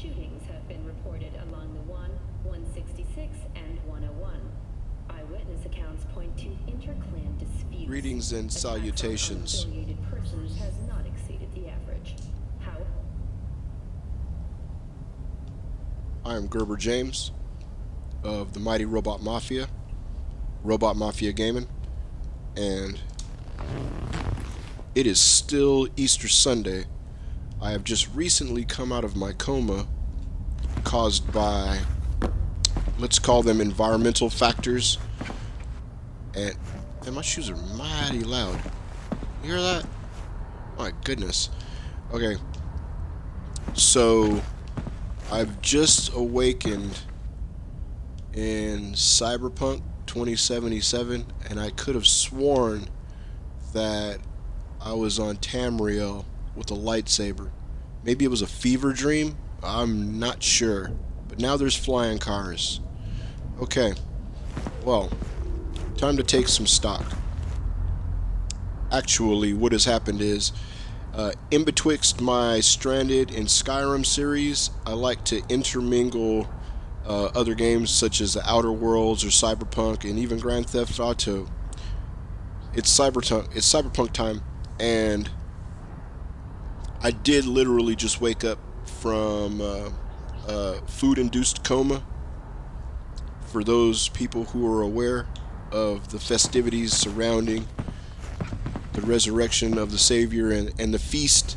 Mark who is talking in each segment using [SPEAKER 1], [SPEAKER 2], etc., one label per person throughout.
[SPEAKER 1] Shootings have been reported along the 166, and 101. Eyewitness accounts point to inter-clan disputes.
[SPEAKER 2] Greetings and salutations.
[SPEAKER 1] Unaffiliated persons has not exceeded the average. How?
[SPEAKER 2] I am Gerber James of the Mighty Robot Mafia, Robot Mafia Gaming, and it is still Easter Sunday. I have just recently come out of my coma caused by, let's call them environmental factors. And my shoes are mighty loud. You hear that? My goodness. Okay. So I've just awakened in Cyberpunk 2077, and I could have sworn that I was on Tamriel with a lightsaber. Maybe it was a fever dream? I'm not sure. But now there's flying cars. Okay. Well, time to take some stock. Actually, what has happened is, in betwixt my Stranded and Skyrim series, I like to intermingle other games such as the Outer Worlds or Cyberpunk and even Grand Theft Auto. It's Cyberpunk time, and I did literally just wake up from food-induced coma. For those people who are aware of the festivities surrounding the resurrection of the Savior and the feast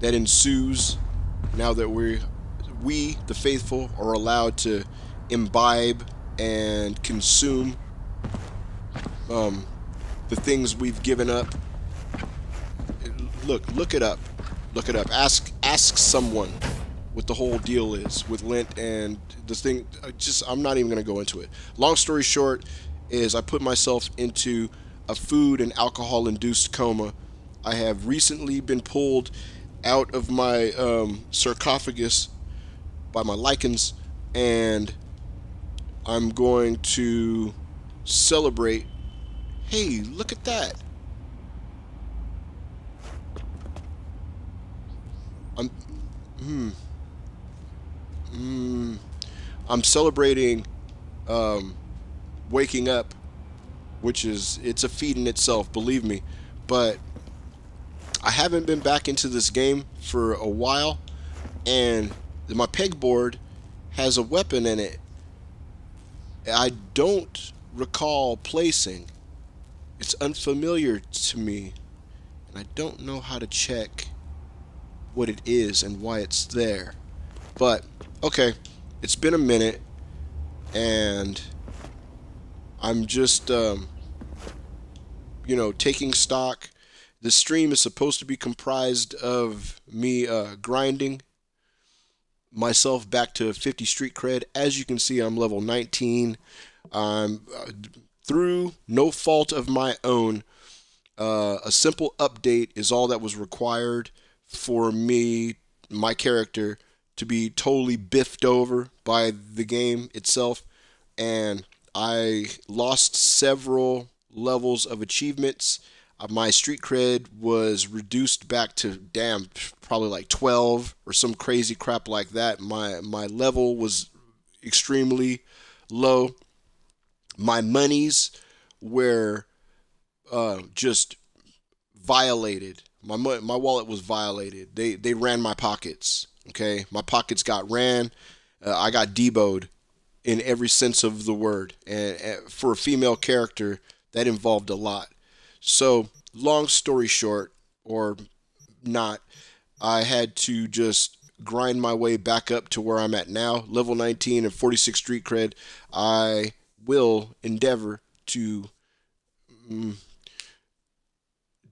[SPEAKER 2] that ensues now that we, the faithful, are allowed to imbibe and consume the things we've given up. Look it up. Look it up. Ask someone what the whole deal is with Lent and this thing. I'm not even going to go into it. Long story short is I put myself into a food and alcohol induced coma. I have recently been pulled out of my sarcophagus by my lichens, and I'm going to celebrate. Hey, look at that. I'm celebrating waking up, which is, it's a feat in itself, believe me. But I haven't been back into this game for a while, and my pegboard has a weapon in it I don't recall placing. It's unfamiliar to me, and I don't know how to check what it is and why it's there. But okay, it's been a minute, and I'm just you know, taking stock. The stream is supposed to be comprised of me grinding myself back to 50 street cred. As you can see, I'm level 19. Through no fault of my own, a simple update is all that was required for me, my character, to be totally biffed over by the game itself, and I lost several levels of achievements. My street cred was reduced back to, damn, probably like 12 or some crazy crap like that. My level was extremely low. My monies were just violated. My wallet was violated. They ran my pockets. Okay, my pockets got ran. I got deboed in every sense of the word. And for a female character, that involved a lot. So, long story short, or not, I had to just grind my way back up to where I'm at now, level 19 and 46 street cred. I will endeavor to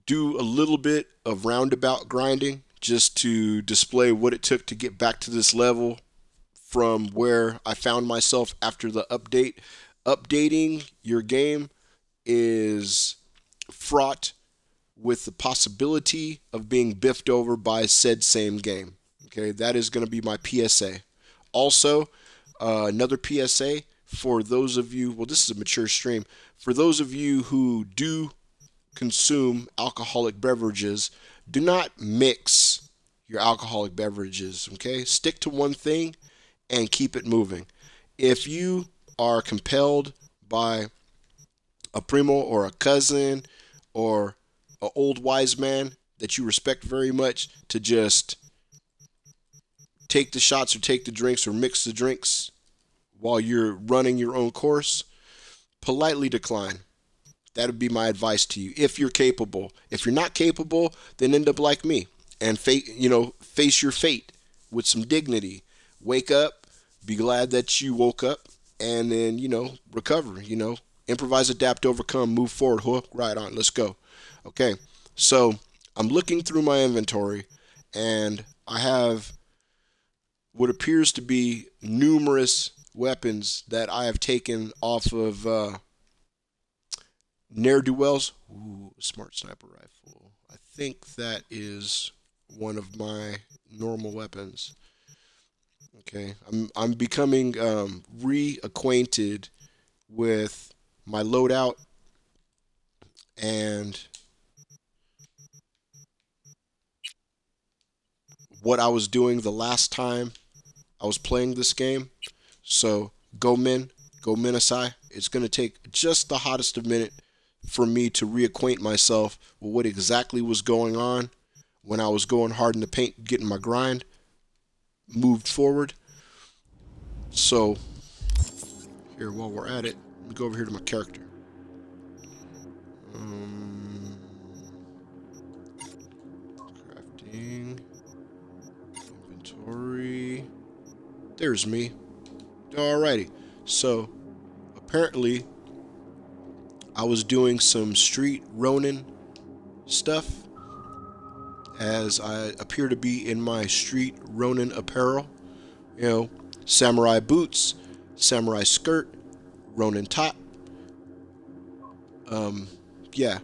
[SPEAKER 2] do a little bit of roundabout grinding just to display what it took to get back to this level from where I found myself after the update. Updating your game is fraught with the possibility of being biffed over by said same game. Okay, that is going to be my PSA. Also, another PSA for those of you, well, this is a mature stream, for those of you who do consume alcoholic beverages, do not mix your alcoholic beverages. Okay, stick to one thing and keep it moving. If you are compelled by a primo or a cousin or an old wise man that you respect very much to just take the shots or take the drinks or mix the drinks while you're running your own course, politely decline. That would be my advice to you if you're capable. If you're not capable, then end up like me and face your fate with some dignity. Wake up, be glad that you woke up, and then, recover, improvise, adapt, overcome, move forward, hook, right on, let's go. Okay, so I'm looking through my inventory and I have what appears to be numerous weapons that I have taken off of ne'er-do-wells. Ooh, smart sniper rifle. I think that is one of my normal weapons. Okay, I'm becoming reacquainted with my loadout and what I was doing the last time I was playing this game. So go Menasai. It's gonna take just the hottest of minute for me to reacquaint myself with what exactly was going on when I was going hard in the paint, getting my grind moved forward. So here, while we're at it, let me go over here to my character. Crafting, inventory. There's me. Alrighty. So apparently I was doing some street Ronin stuff as I appear to be in my street Ronin apparel. Samurai boots, samurai skirt, Ronin top. Yeah,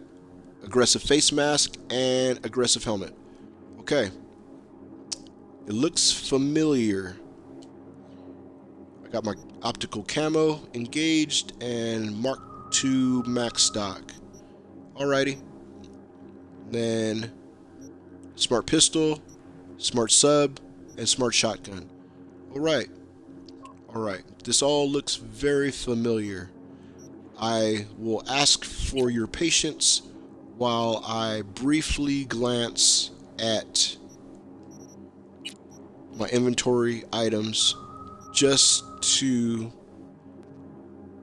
[SPEAKER 2] aggressive face mask and aggressive helmet. Okay, it looks familiar. I got my optical camo engaged and Mark II max stock. Alrighty, then smart pistol, smart sub, and smart shotgun. Alright, this all looks very familiar. I will ask for your patience while I briefly glance at my inventory items just to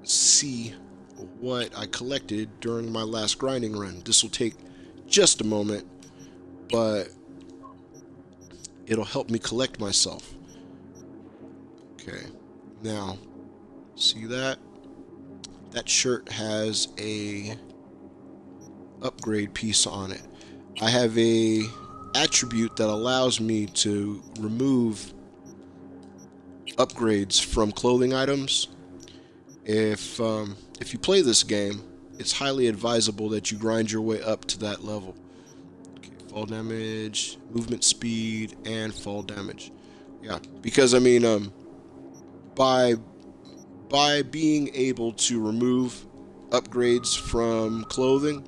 [SPEAKER 2] see what I collected during my last grinding run. This will take just a moment, but it'll help me collect myself. Okay, now see that? That shirt has a upgrade piece on it. I have a attribute that allows me to remove upgrades from clothing items. If you play this game, it's highly advisable that you grind your way up to that level. Okay, fall damage, movement speed, and fall damage. Yeah, because I mean, by being able to remove upgrades from clothing,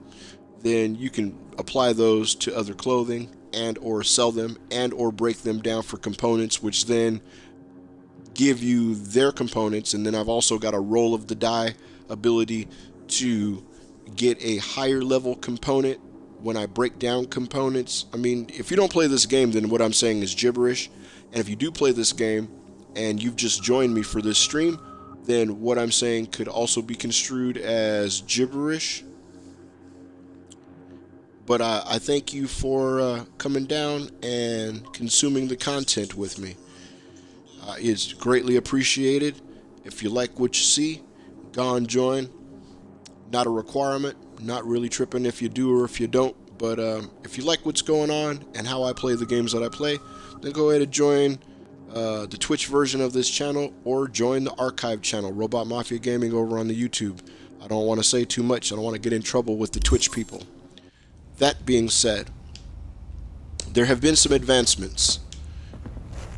[SPEAKER 2] then you can apply those to other clothing and or sell them and or break them down for components, which then give you their components. And then I've also got a roll of the die ability to get a higher level component when I break down components. I mean, if you don't play this game, then what I'm saying is gibberish. And if you do play this game and you've just joined me for this stream, then what I'm saying could also be construed as gibberish. But I thank you for coming down and consuming the content with me. It's greatly appreciated. If you like what you see, go and join. Not a requirement. Not really tripping if you do or if you don't. But if you like what's going on and how I play the games that I play, then go ahead and join the Twitch version of this channel or join the archive channel, Robot Mafia Gaming, over on the YouTube. I don't want to say too much. I don't want to get in trouble with the Twitch people. That being said, there have been some advancements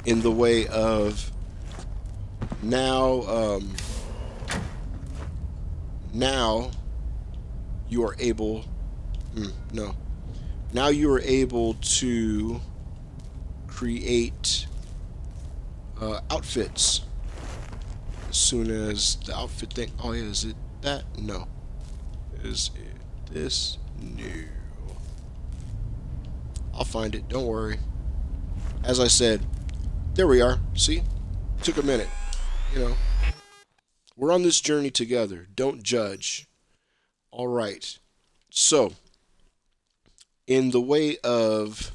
[SPEAKER 2] in the way of now you are able now you are able to create outfits. As soon as the outfit thing... Oh, yeah, is it that? No. Is it this? No. I'll find it. Don't worry. As I said, there we are. See? Took a minute. You know. We're on this journey together. Don't judge. All right. So, in the way of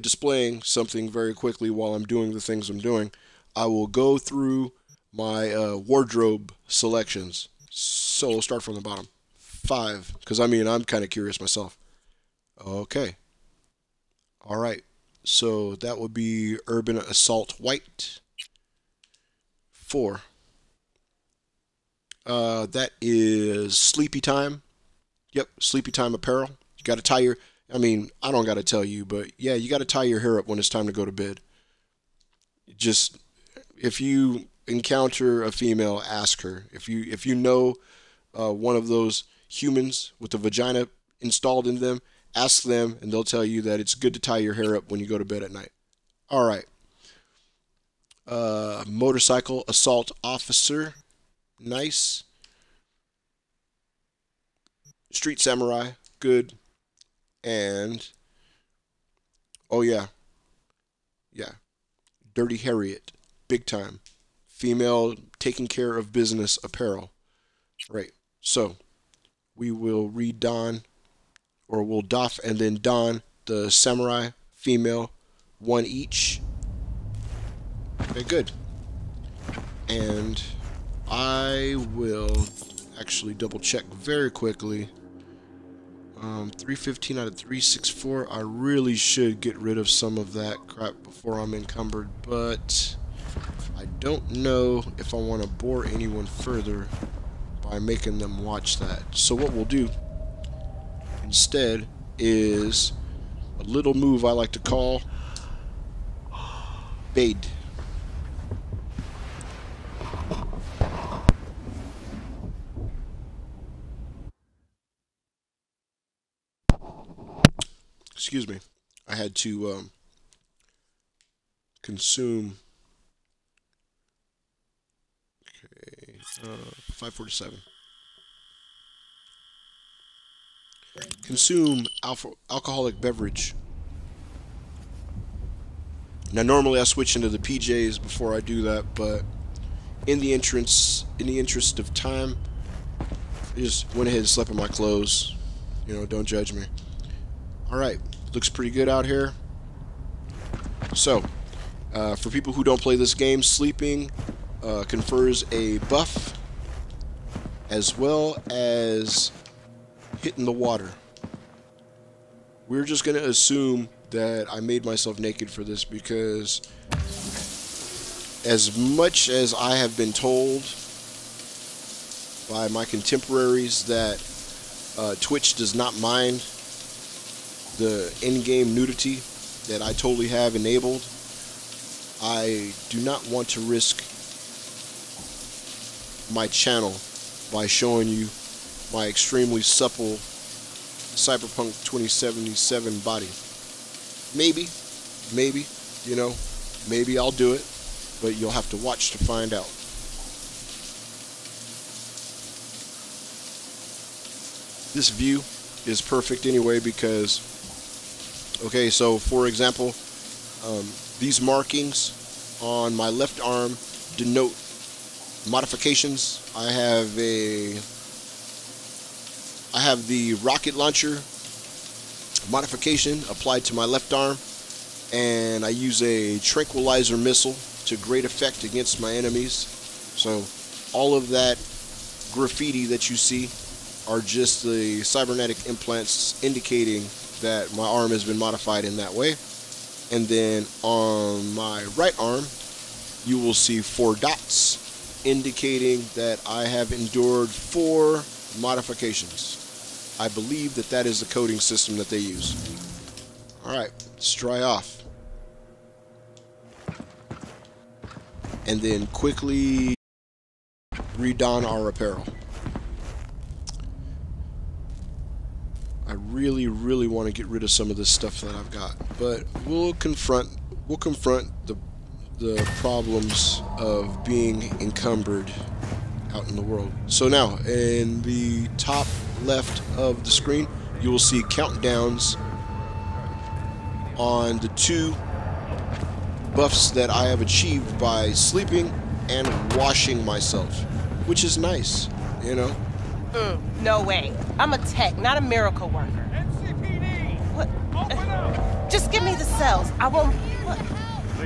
[SPEAKER 2] displaying something very quickly while I'm doing the things I'm doing, I will go through my wardrobe selections. So we'll start from the bottom. 5, because I mean, I'm kind of curious myself. Okay. All right. So that would be Urban Assault White. 4. That is Sleepy Time. Yep, Sleepy Time apparel. You got to tie your... I mean, I don't got to tell you, but yeah, you got to tie your hair up when it's time to go to bed. Just, if you encounter a female, ask her. If you know one of those humans with a vagina installed in them, ask them, and they'll tell you that it's good to tie your hair up when you go to bed at night. All right. Motorcycle Assault Officer. Nice. Street Samurai. Good. And, oh yeah. Yeah. Dirty Harriet. Big time. Female taking care of business apparel. Right. So, we will redon, or we'll doff and then don the samurai female, 1 each. Okay, good. And I will actually double check very quickly. 315 out of 364. I really should get rid of some of that crap before I'm encumbered, but I don't know if I want to bore anyone further by making them watch that. So what we'll do instead is a little move I like to call Bade. Excuse me. I had to consume. Okay, 547. Consume alcoholic beverage. Now, normally I switch into the PJs before I do that, but in the interest of time, I just went ahead and slept in my clothes. You know, don't judge me. All right, looks pretty good out here. So, for people who don't play this game, sleeping confers a buff as well as hitting the water. We're just going to assume that I made myself naked for this because as much as I have been told by my contemporaries that Twitch does not mind the in-game nudity that I totally have enabled, I do not want to risk my channel by showing you my extremely supple Cyberpunk 2077 body. Maybe, you know, maybe I'll do it, but you'll have to watch to find out. This view is perfect anyway because, okay, so for example, these markings on my left arm denote modifications. I have the rocket launcher modification applied to my left arm, and I use a tranquilizer missile to great effect against my enemies. So all of that graffiti that you see are just the cybernetic implants indicating that my arm has been modified in that way. And then on my right arm, you will see 4 dots indicating that I have endured 4 modifications. I believe that that is the coding system that they use. Alright, let's dry off. And then quickly redon our apparel. I really want to get rid of some of this stuff that I've got. But we'll confront the problems of being encumbered out in the world. So now, in the top left of the screen, you will see countdowns on the 2 buffs that I have achieved by sleeping and washing myself, which is nice, you know?
[SPEAKER 3] No way. I'm a tech, not a miracle worker.
[SPEAKER 4] NCPD!
[SPEAKER 3] What?
[SPEAKER 4] Open up!
[SPEAKER 3] Just give me the cells. I won't... What?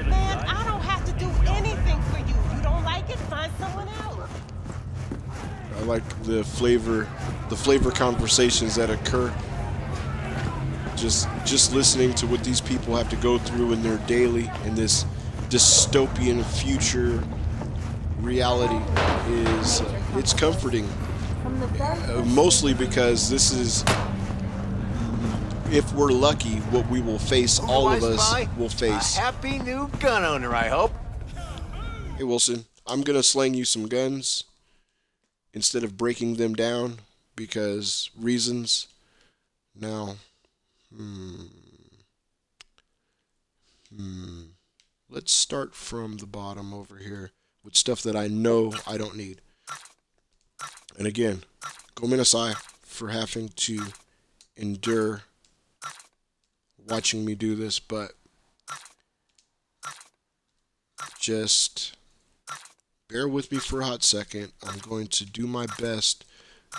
[SPEAKER 3] Man, I don't have to do anything for you. You don't like it? Find someone else.
[SPEAKER 2] I like the flavor conversations that occur. Just listening to what these people have to go through in their daily, in this dystopian future reality, is it's comforting. Mostly because this is, if we're lucky, what we will face. All of us will face.
[SPEAKER 5] A happy new gun owner, I hope.
[SPEAKER 2] Hey Wilson, I'm gonna slang you some guns instead of breaking them down because reasons. Now, let's start from the bottom over here with stuff that I know I don't need. And again, Gomenasai for having to endure watching me do this, but just bear with me for a hot second. I'm going to do my best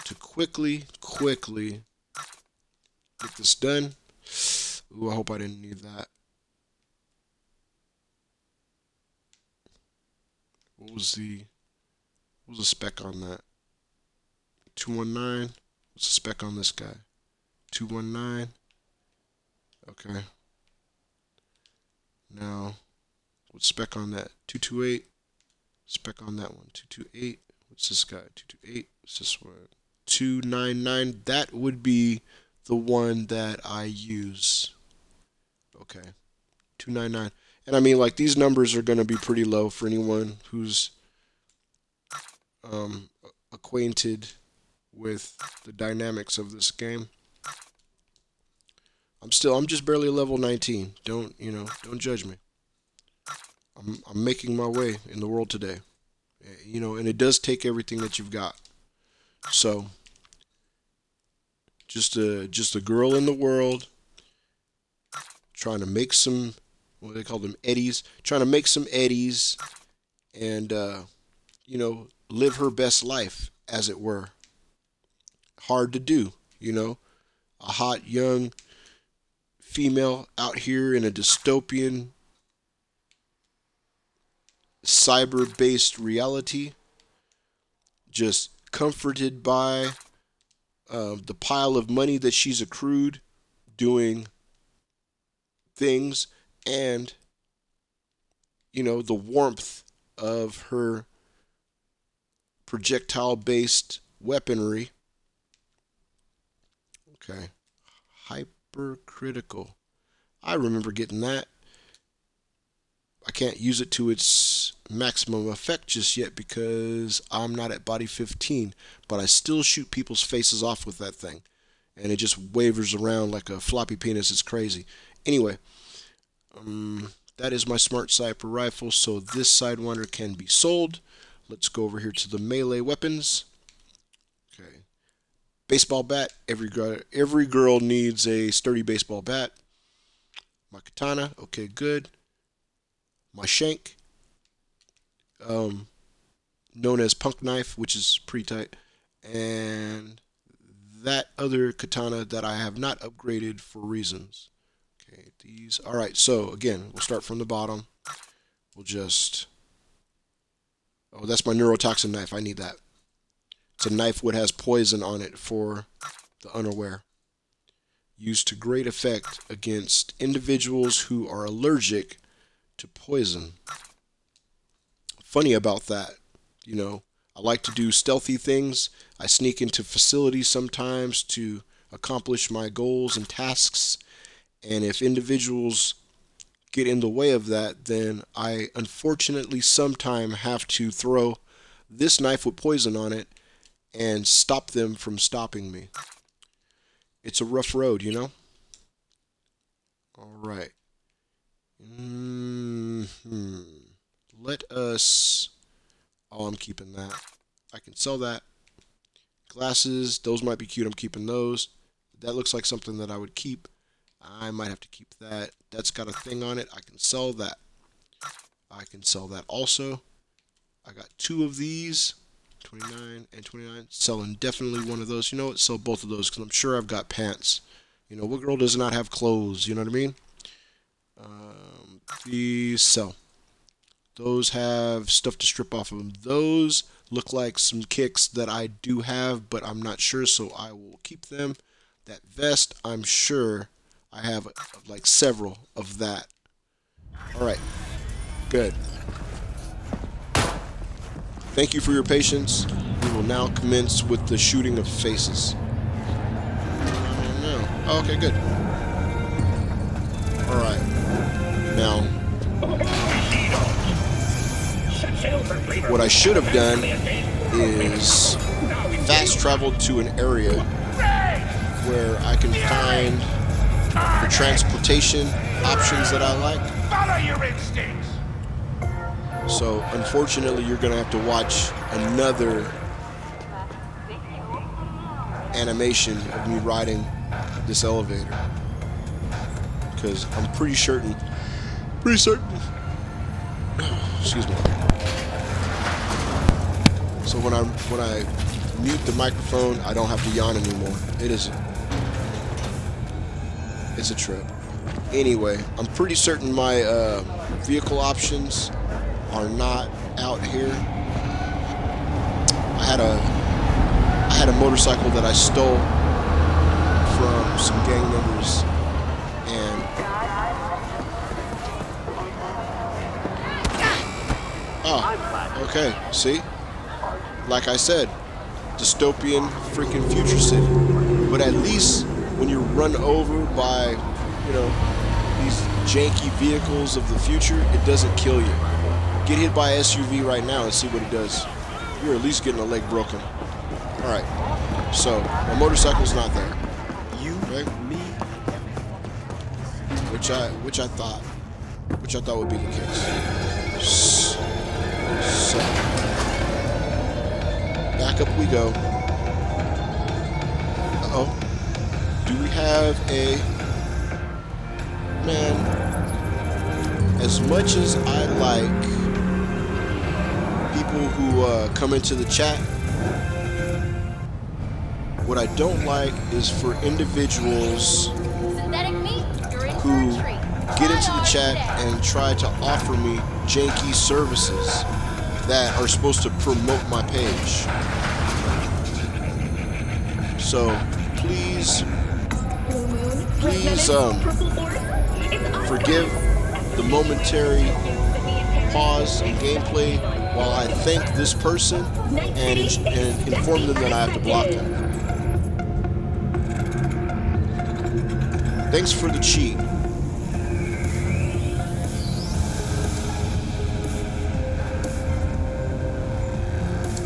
[SPEAKER 2] to quickly get this done. Ooh, I hope I didn't need that. What was the spec on that? 219. What's the spec on this guy? 219. Okay. Now, what's spec on that? 228. Spec on that one. 228. What's this guy? 228. What's this one? 299. That would be the one that I use. Okay. 299. And I mean, like, these numbers are going to be pretty low for anyone who's acquainted with the dynamics of this game. I'm just barely level 19. Don't judge me. I'm making my way in the world today. You know, and it does take everything that you've got. So, just a girl in the world trying to make some, what do they call them, eddies, trying to make some eddies and you know, live her best life, as it were. Hard to do, you know. A hot young female out here in a dystopian cyber-based reality, just comforted by the pile of money that she's accrued doing things, and you know, the warmth of her projectile-based weaponry. Okay. Hypercritical. I remember getting that. I can't use it to its maximum effect just yet because I'm not at body 15, but I still shoot people's faces off with that thing. And it just wavers around like a floppy penis. It's crazy. Anyway, that is my smart sniper rifle, so this Sidewinder can be sold. Let's go over here to the melee weapons. Okay. Baseball bat. Every girl needs a sturdy baseball bat. My katana. Okay, good. My shank, known as punk knife, which is pretty tight, and that other katana that I have not upgraded for reasons. Okay, these. All right, so again, we'll start from the bottom. We'll just. Oh, that's my neurotoxin knife. I need that. It's a knife that has poison on it for the unaware. Used to great effect against individuals who are allergic to poison. Funny about that, you know, I like to do stealthy things. I sneak into facilities sometimes to accomplish my goals and tasks, and if individuals get in the way of that, then I unfortunately sometimes have to throw this knife with poison on it and stop them from stopping me. it's a rough road, you know? All right. Let us... Oh, I'm keeping that. I can sell that. Glasses, those might be cute. I'm keeping those. That looks like something that I would keep. I might have to keep that. That's got a thing on it. I can sell that. I can sell that also. I got 2 of these. 29 and 29. Selling definitely one of those. You know what? Sell both of those because I'm sure I've got pants. You know, what girl does not have clothes? You know what I mean? These sell. Those have stuff to strip off of them. Those look like some kicks that I do have, but I'm not sure, so I will keep them. That vest, I'm sure I have like several of that. Alright. Good. Thank you for your patience. We will now commence with the shooting of faces. No. Oh, okay, good. Alright. Now, what I should have done is fast traveled to an area where I can find the transportation options that I like.
[SPEAKER 4] Follow your instincts.
[SPEAKER 2] So, unfortunately, you're going to have to watch another animation of me riding this elevator. Because I'm pretty certain. Excuse me. So when I mute the microphone, I don't have to yawn anymore. It's a trip. Anyway, I'm pretty certain my vehicle options are not out here. I had a motorcycle that I stole from some gang members, and oh, okay. See, like I said, dystopian freaking future city. But at least when you're run over by, you know, these janky vehicles of the future, it doesn't kill you. Get hit by an SUV right now and see what it does. You're at least getting a leg broken. Alright, so my motorcycle's not there. Okay? Which I thought would be the case. So back up we go. Uh-oh. Do we have a... Man, as much as I like people who come into the chat, what I don't like is for individuals who get into the chat and try to offer me janky services that are supposed to promote my page. So please forgive the momentary pause in gameplay while I thank this person and inform them that I have to block them. Thanks for the cheat.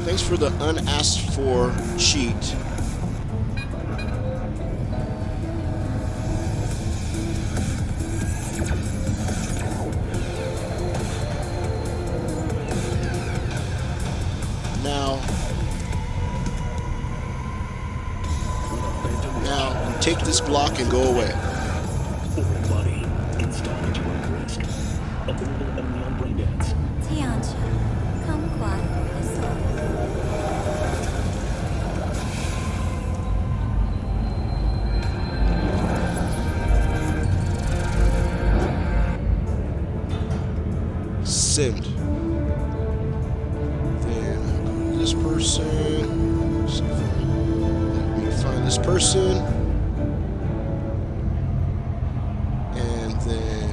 [SPEAKER 2] Thanks for the unasked for cheat. Now, take this block and go away. Send. Then this person. Let me find this person. And then.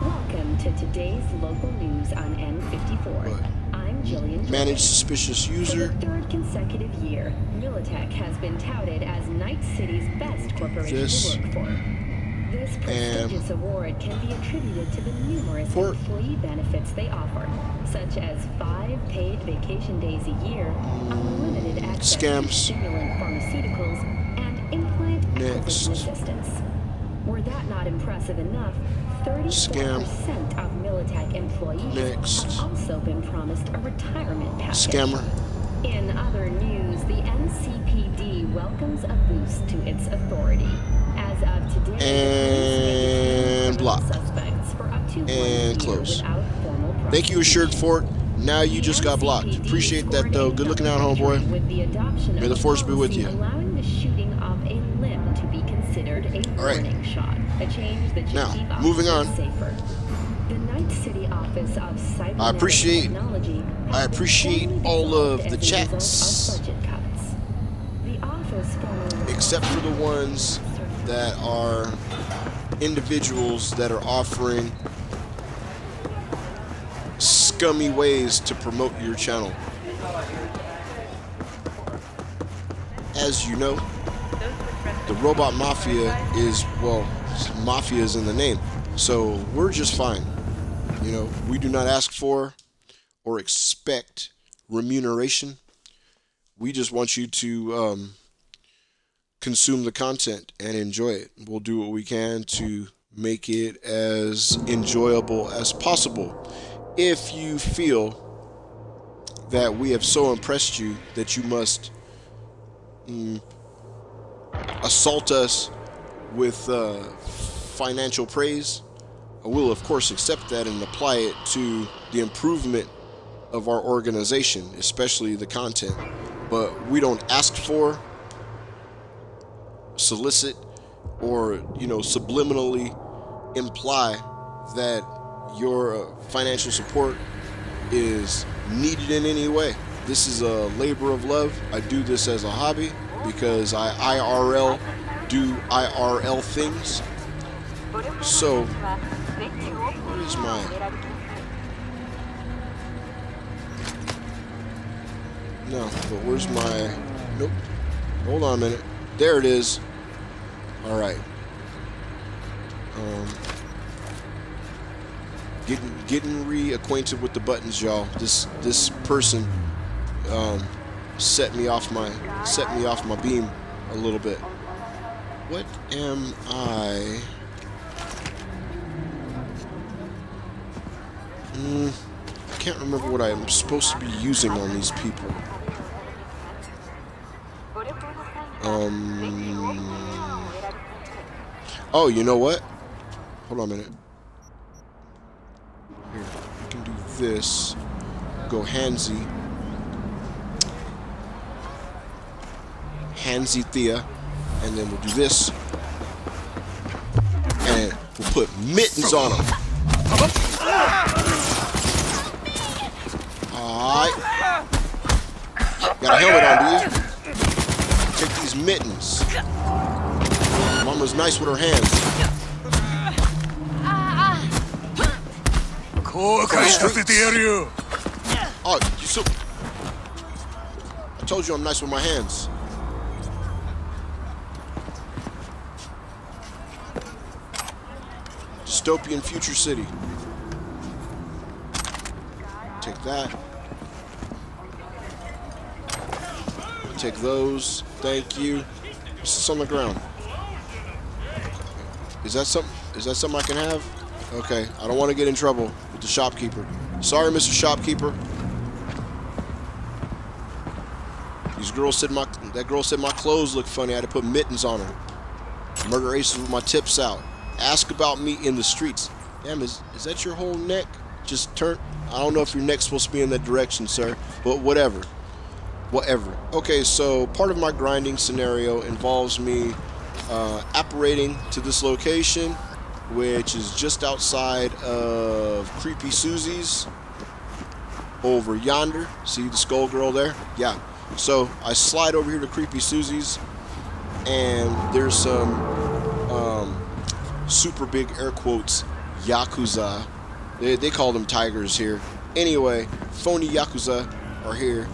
[SPEAKER 1] Welcome to today's local news on N54.
[SPEAKER 2] What?
[SPEAKER 1] I'm Jillian.
[SPEAKER 2] Manage suspicious user.
[SPEAKER 1] For the third consecutive year, Militech has been touted as Night City's best corporation to work for. This prestigious award can be attributed to the numerous employee benefits they offer, such as 5 paid vacation days a year, unlimited access to stimulant pharmaceuticals, and implant acquisition assistance. Were that not impressive enough, 34% of Militech employees have also been promised a retirement package.
[SPEAKER 2] Scammer.
[SPEAKER 1] In other news, the NCPD welcomes a boost to its authority. As of today,
[SPEAKER 2] and block.
[SPEAKER 1] Suspects for up to
[SPEAKER 2] and close.
[SPEAKER 1] Formal
[SPEAKER 2] Thank you, Assured Fort. Now you just got blocked. Appreciate that, though. Good looking out, homeboy. May the force be with you.
[SPEAKER 1] Allowing the shooting of a limb to be considered a warning shot. A change that should keep
[SPEAKER 2] moving on.
[SPEAKER 1] Safer. The Night City Office of Cyberpunk
[SPEAKER 2] I appreciate all of the chats, except for the ones that are individuals that are offering scummy ways to promote your channel. As you know, the Robot Mafia is, well, Mafia is in the name, so we're just fine. You know, we do not ask for or expect remuneration. We just want you to consume the content and enjoy it. We'll do what we can to make it as enjoyable as possible. If you feel that we have so impressed you that you must assault us with financial praise, I will of course accept that and apply it to the improvement of our organization, especially the content. But we don't ask for, solicit, or, you know, subliminally imply that your financial support is needed in any way. This is a labor of love. I do this as a hobby because I IRL do IRL things. So, where is my... No, but where's my... Nope. Hold on a minute. There it is. Alright. Getting reacquainted with the buttons, y'all. This person set me off my beam a little bit. What am I? I can't remember what I'm supposed to be using on these people. Oh, you know what? Hold on a minute. Here, I can do this. Go Handsy Thea, and then we'll do this, and we'll put mittens on them. Alright. Got a helmet on, do you? Take these mittens. Mama's nice with her hands. Oh, you so... I told you I'm nice with my hands. Dystopian future city. Take that. Take those. Thank you. What's this on the ground? Is that something I can have? Okay. I don't want to get in trouble with the shopkeeper. Sorry, Mr. Shopkeeper. That girl said my clothes look funny. I had to put mittens on her. Murder aces with my tips out. Ask about me in the streets. Damn, is that your whole neck? Just turn. I don't know if your neck's supposed to be in that direction, sir, but whatever. Whatever. Okay, so part of my grinding scenario involves me apparating to this location, which is just outside of Creepy Susie's over yonder. See the skull girl there? Yeah. So I slide over here to Creepy Susie's, and there's some super big air quotes Yakuza. They call them tigers here. Anyway, phony Yakuza are here,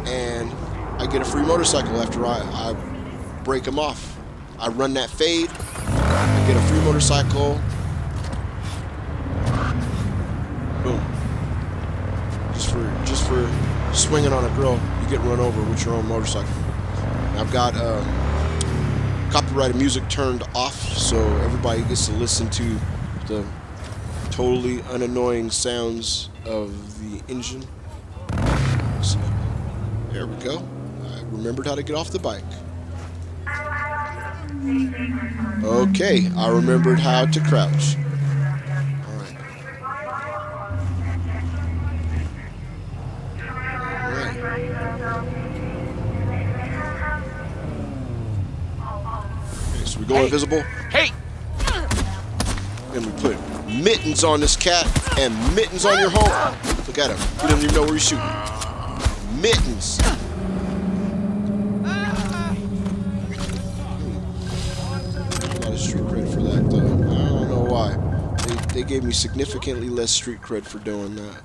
[SPEAKER 2] and I get a free motorcycle after I break them off. I run that fade, I get a free motorcycle. Boom. Just for swinging on a girl, you get run over with your own motorcycle. I've got copyright copyrighted music turned off, so everybody gets to listen to the totally unannoying sounds of the engine. So, there we go. I remembered how to get off the bike. Okay, I remembered how to crouch. Alright. Okay, so we go invisible.
[SPEAKER 5] Hey!
[SPEAKER 2] And we put mittens on this cat and mittens on your home. Look at him. He doesn't even know where he's shooting. Mittens. A lot of street cred for that, though. I don't know why. They gave me significantly less street cred for doing that.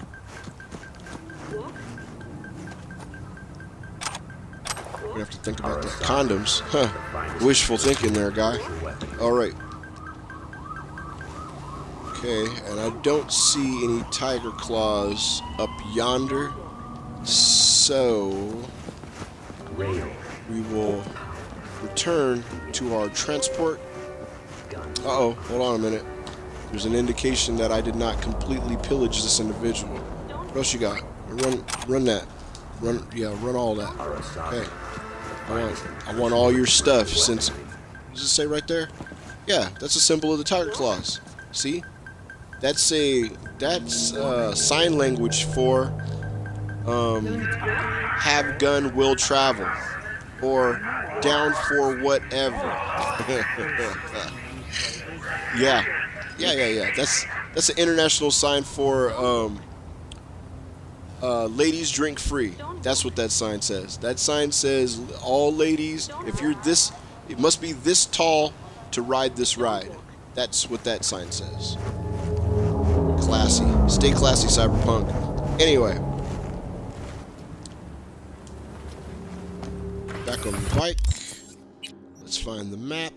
[SPEAKER 2] We're gonna have to think about that. Condoms. Huh. Wishful thinking there, guy. Alright. Okay, and I don't see any tiger claws up yonder. So we will return to our transport. Uh-oh, hold on a minute. There's an indication that I did not completely pillage this individual. What else you got? Run that. Run all that. Okay. I want all your stuff since... What does it say right there? Yeah, that's a symbol of the tiger claws. See? That's sign language for have gun will travel or down for whatever. Yeah. That's an international sign for ladies drink free. That's what that sign says. That sign says all ladies, if you're this, it must be this tall to ride this ride. That's what that sign says. Classy. Stay classy, Cyberpunk. Anyway. Back on the bike. Let's find the map.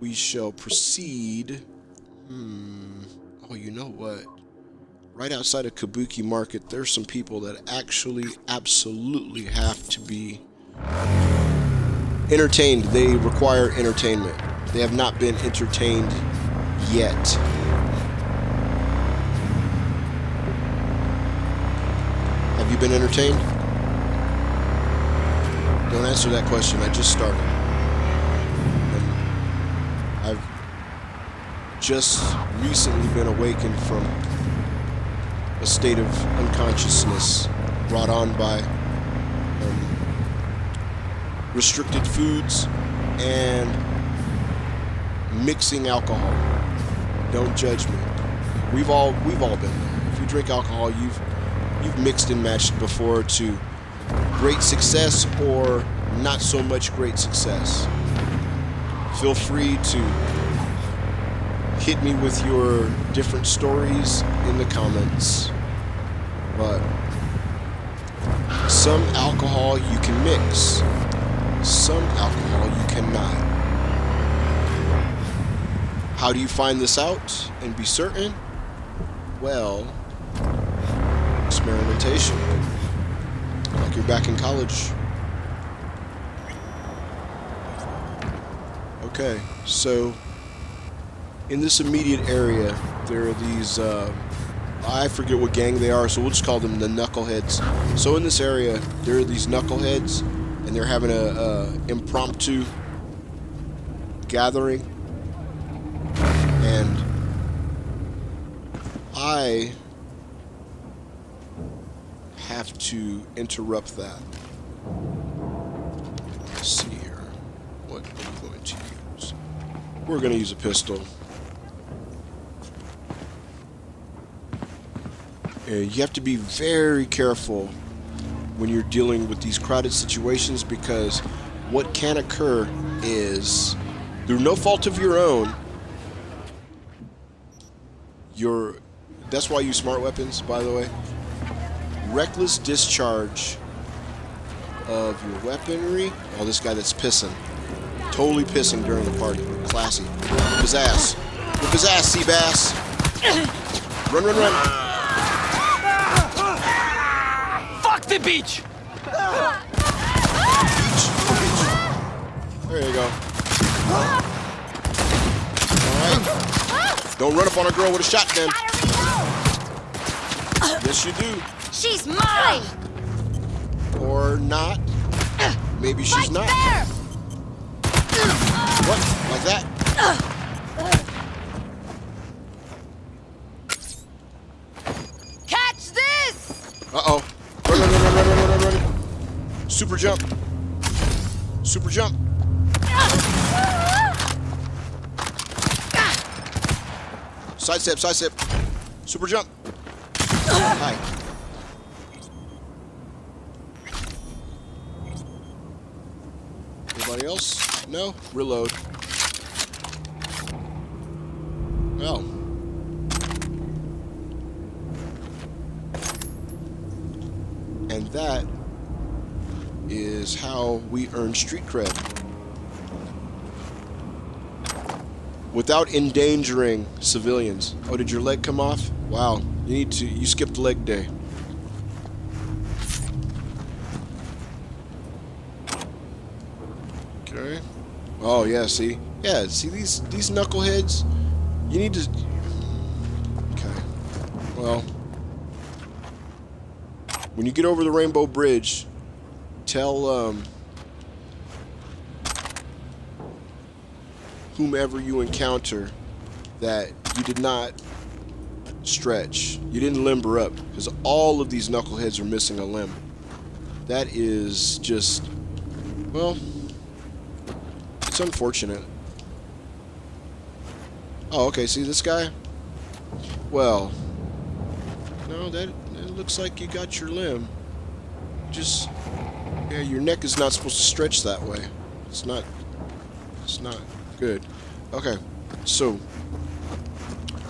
[SPEAKER 2] We shall proceed. Oh, you know what? Right outside of Kabuki Market, there's some people that actually absolutely have to be entertained. They require entertainment. They have not been entertained yet. Have you been entertained? Don't answer that question. I just started. And I've just recently been awakened from a state of unconsciousness brought on by restricted foods and mixing alcohol. Don't judge me. We've all been there. If you drink alcohol, you've mixed and matched before to great success or not so much great success. Feel free to hit me with your different stories in the comments. But some alcohol you can mix, some alcohol you cannot. How do you find this out and be certain? Well, experimentation. Like you're back in college. Okay, so in this immediate area, there are these, I forget what gang they are, so we'll just call them the Knuckleheads. So in this area, there are these Knuckleheads, and they're having a impromptu gathering. And I have to interrupt that. Let's see here. What I'm going to use. We're going to use a pistol. And you have to be very careful when you're dealing with these crowded situations, because what can occur is, through no fault of your own, that's why I use smart weapons, by the way. Reckless discharge of your weaponry. Oh, this guy that's pissing. Totally pissing during the party. Classy. Whip his ass. Whip his ass, Seabass. Run, run, run.
[SPEAKER 5] Fuck the beach!
[SPEAKER 2] Beach. There There you go. Alright. Don't run up on a girl with a shotgun. Yes, you do.
[SPEAKER 3] She's mine!
[SPEAKER 2] Or not. Maybe she's not.
[SPEAKER 3] There.
[SPEAKER 2] What? Like that?
[SPEAKER 3] Catch this!
[SPEAKER 2] Uh-oh. Run, run, run, run, run, run, run, run. Super jump. Super jump. Side step, side step. Super jump. Hi. Anybody else? No? Reload. Well. And that is how we earn street cred. Without endangering civilians. Oh, did your leg come off? Wow. You skipped leg day. Okay. Oh yeah, see? Yeah, see these knuckleheads? You need to... Okay. Well... When you get over the Rainbow Bridge, tell, whomever you encounter that you did not stretch. You didn't limber up, because all of these knuckleheads are missing a limb. That is just... Well... It's unfortunate. Oh, okay, see this guy? Well... No, that looks like you got your limb. Just... Yeah, your neck is not supposed to stretch that way. It's not good. Okay, so...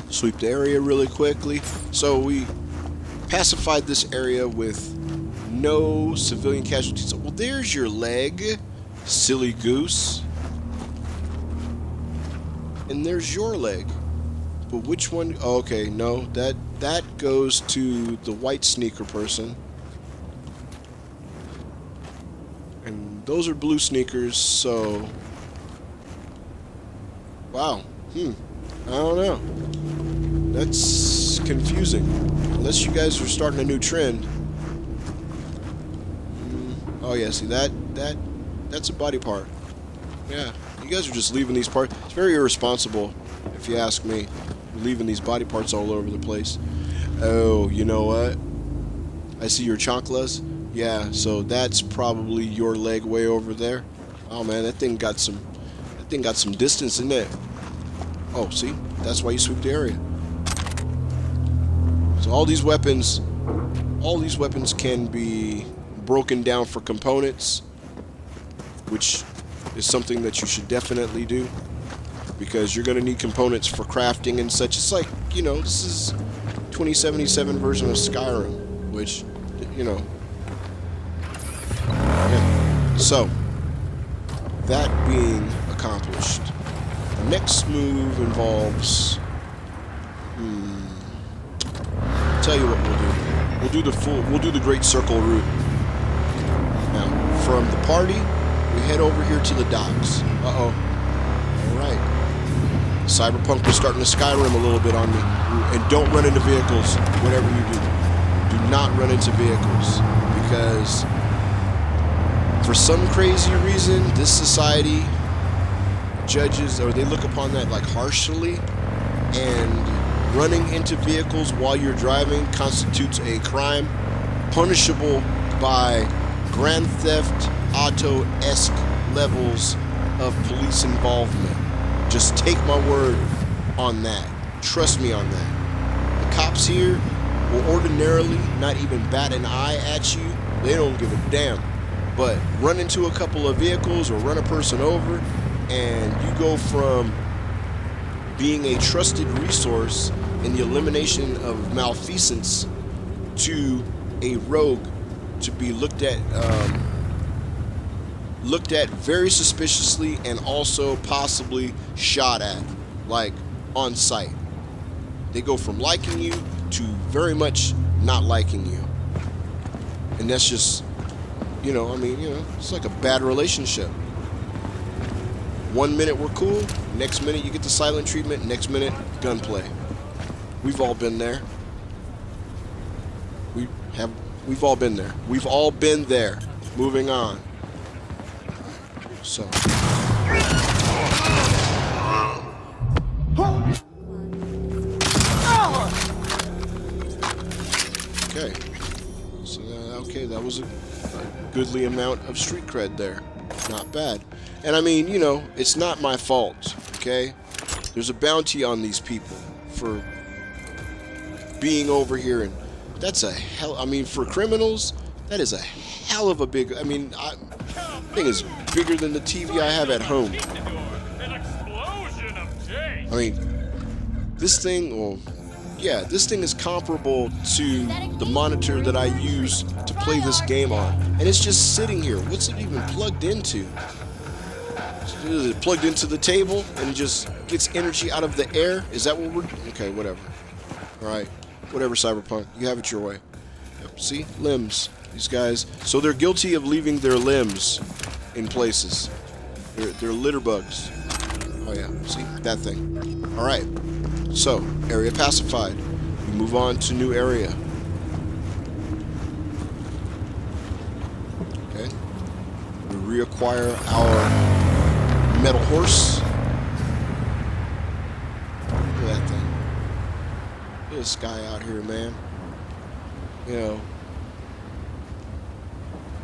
[SPEAKER 2] Sweep the area really quickly. So we pacified this area with no civilian casualties. Well, there's your leg, silly goose. And there's your leg. But which one? Oh, okay, no, that goes to the white sneaker person. And those are blue sneakers, so... Wow. I don't know. That's confusing. Unless you guys are starting a new trend. Oh yeah, see that's a body part. Yeah, you guys are just leaving these parts. It's very irresponsible, if you ask me, leaving these body parts all over the place. Oh, you know what? I see your chanclas. Yeah, so that's probably your leg way over there. Oh man, that thing got some distance in it. Oh, see? That's why you sweep the area. So all these weapons can be broken down for components, which is something that you should definitely do, because you're going to need components for crafting and such. It's like, you know, this is 2077 version of Skyrim, which, you know. Yeah. So, that being accomplished, the next move involves... tell you what we'll do. We'll do the Great Circle route. Now, from the party, we head over here to the docks. Uh-oh. Alright. Cyberpunk was starting to Skyrim a little bit on me. And don't run into vehicles, whatever you do. Do not run into vehicles. Because for some crazy reason, this society judges, or they look upon that like harshly, and running into vehicles while you're driving constitutes a crime punishable by Grand Theft Auto-esque levels of police involvement. Just take my word on that. Trust me on that. The cops here will ordinarily not even bat an eye at you. They don't give a damn. But run into a couple of vehicles or run a person over, and you go from being a trusted resource in the elimination of malfeasance to a rogue to be looked at very suspiciously and also possibly shot at, like on sight. They go from liking you to very much not liking you. And that's just, you know, I mean, you know, it's like a bad relationship. 1 minute we're cool, next minute you get the silent treatment, next minute gunplay. We've all been there. We've all been there. We've all been there. Moving on. So. Okay. So okay, that was a goodly amount of street cred there. Not bad. And I mean, you know, it's not my fault, okay? There's a bounty on these people for being over here, and that's a hell, I mean, for criminals, that is a hell of a big, I mean, I think it's bigger than the TV I have at home. I mean, this thing, well, yeah, this thing is comparable to the monitor that I use to play this game on. And it's just sitting here. What's it even plugged into? Is it plugged into the table and it just gets energy out of the air? Is that what we're... Okay, whatever. Alright. Whatever, Cyberpunk. You have it your way. Yep, see? Limbs. These guys. So they're guilty of leaving their limbs in places. They're litter bugs. Oh yeah, see? That thing. Alright. So, area pacified. We move on to new area. Okay. We reacquire our metal horse. Look at that thing. Look at this guy out here, man. You know,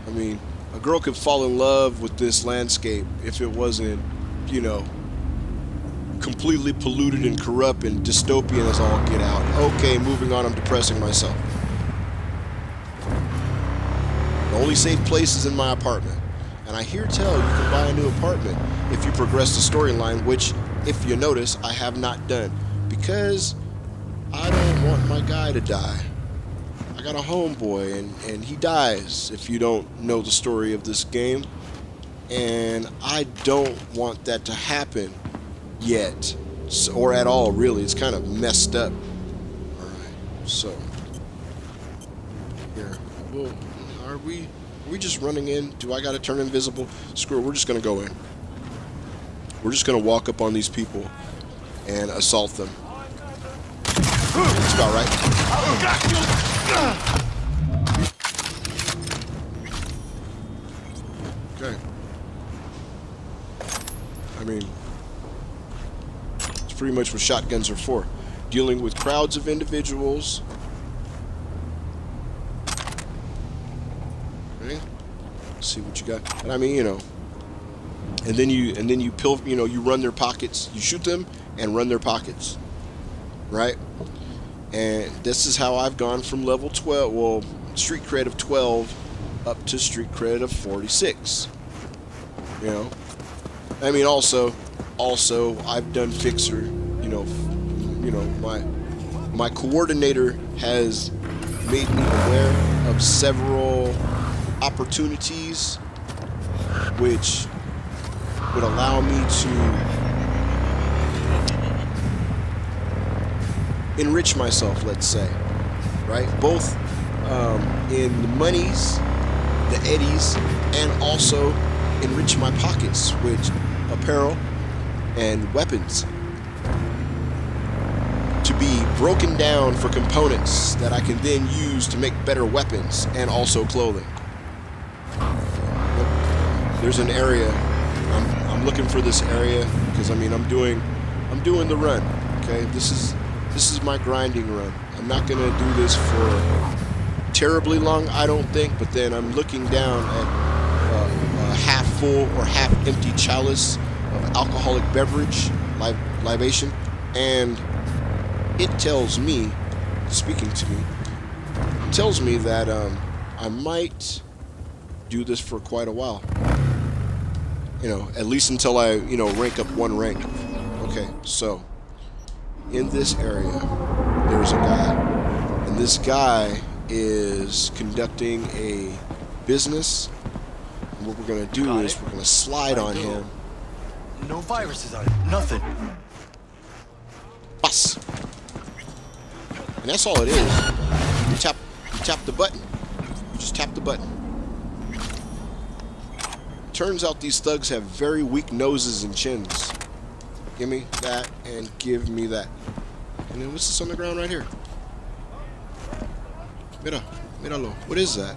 [SPEAKER 2] I mean, a girl could fall in love with this landscape if it wasn't, you know, completely polluted and corrupt and dystopian as all get out. Okay, moving on, I'm depressing myself. The only safe place is in my apartment. And I hear tell you can buy a new apartment if you progress the storyline, which, if you notice, I have not done. Because I don't want my guy to die. I got a homeboy, and he dies if you don't know the story of this game. And I don't want that to happen yet, so, or at all, really. It's kind of messed up. Alright, so here, well, are we just running in? Do I gotta turn invisible? Screw it, we're just gonna go in. We're just gonna walk up on these people and assault them. That's about right. Okay. I mean, pretty much what shotguns are for. Dealing with crowds of individuals. Okay. Let's see what you got. And I mean, you know, and then you you run their pockets. You shoot them and run their pockets. Right? And this is how I've gone from level 12, well, street cred of 12 up to street cred of 46. You know? I mean, also I've done fixer, you know, my coordinator has made me aware of several opportunities which would allow me to enrich myself, let's say, right? Both in the monies, the eddies, and also enrich my pockets, which apparel and weapons to be broken down for components that I can then use to make better weapons and also clothing. There's an area. I'm looking for this area because I mean I'm doing the run. Okay, this is my grinding run. I'm not gonna do this for terribly long, I don't think. But then I'm looking down at a half full or half empty chalice of alcoholic beverage, libation, and it tells me, speaking to me, it tells me that I might do this for quite a while. You know, at least until I, you know, rank up one rank. Okay, so in this area, there's a guy, and this guy is conducting a business. And what we're gonna do is we're gonna slide on him.
[SPEAKER 5] No viruses on it. Nothing.
[SPEAKER 2] Bus. And that's all it is. You tap the button. You just tap the button. Turns out these thugs have very weak noses and chins. Give me that and give me that. And then what's this on the ground right here? Míralo. What is that?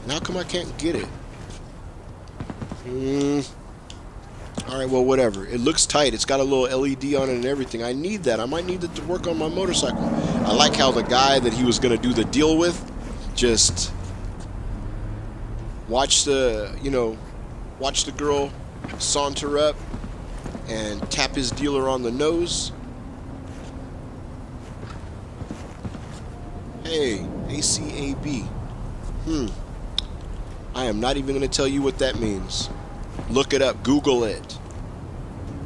[SPEAKER 2] And how come I can't get it? Alright, well, whatever. It looks tight. It's got a little LED on it and everything. I need that. I might need it to work on my motorcycle. I like how the guy that he was going to do the deal with just watch the, you know, watch the girl saunter up and tap his dealer on the nose. Hey, ACAB. I am not even going to tell you what that means. Look it up. Google it.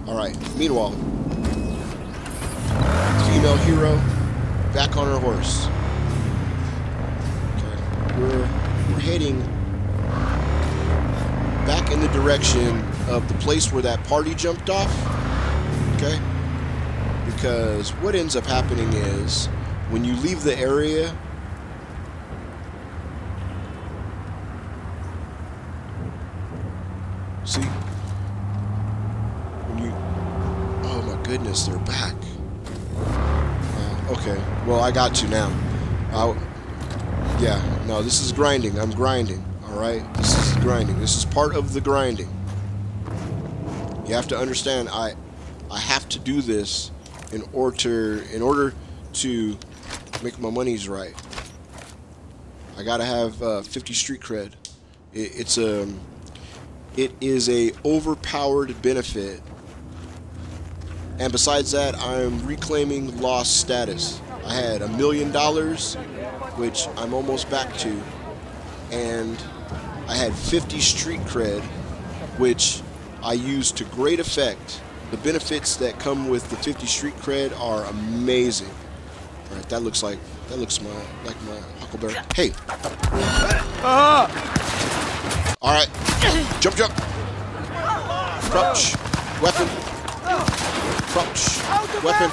[SPEAKER 2] Alright, meanwhile, female hero back on her horse. Okay. We're heading back in the direction of the place where that party jumped off. Okay? Because what ends up happening is when you leave the area, see, when you, oh my goodness, they're back. Okay, well, I got you now. Yeah, no, this is grinding. I'm grinding, alright? This is grinding. This is part of the grinding. You have to understand, I have to do this in order to make my monies right. I gotta have 50 street cred. It is a overpowered benefit, and besides that, I'm reclaiming lost status. I had $1 million, which I'm almost back to, and I had 50 street cred, which I used to great effect. The benefits that come with the 50 street cred are amazing. All right, that looks like my huckleberry. Hey. All right, jump. Crouch, weapon. Crouch, weapon.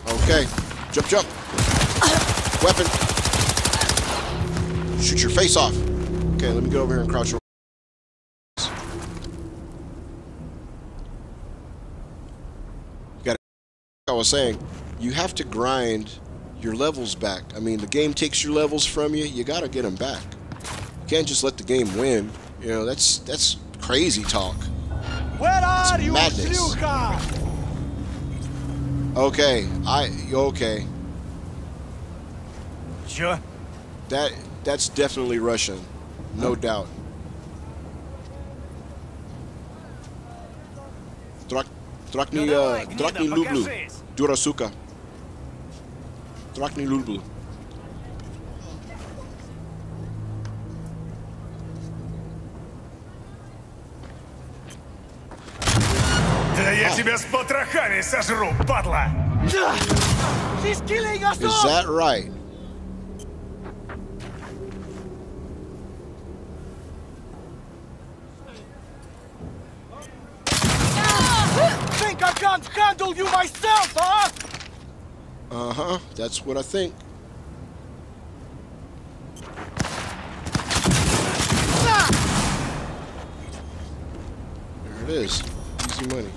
[SPEAKER 2] Okay, jump. Weapon. Shoot your face off. Okay, let me go over here and crouch. I was saying, you have to grind your levels back. I mean, the game takes your levels from you. You gotta get them back. You can't just let the game win. You know, that's crazy talk.
[SPEAKER 4] Where are you,
[SPEAKER 2] madness. Okay, okay.
[SPEAKER 4] Sure.
[SPEAKER 2] That's definitely Russian, no doubt. Trakni lublю. Dura suka. Trakni lublю.
[SPEAKER 4] Да я тебя с потрохами сожру, падла!
[SPEAKER 3] She's killing us all!
[SPEAKER 2] Is that right?
[SPEAKER 3] Think I can't handle you myself, huh?
[SPEAKER 2] Uh-huh, that's what I think. There it is. Easy money.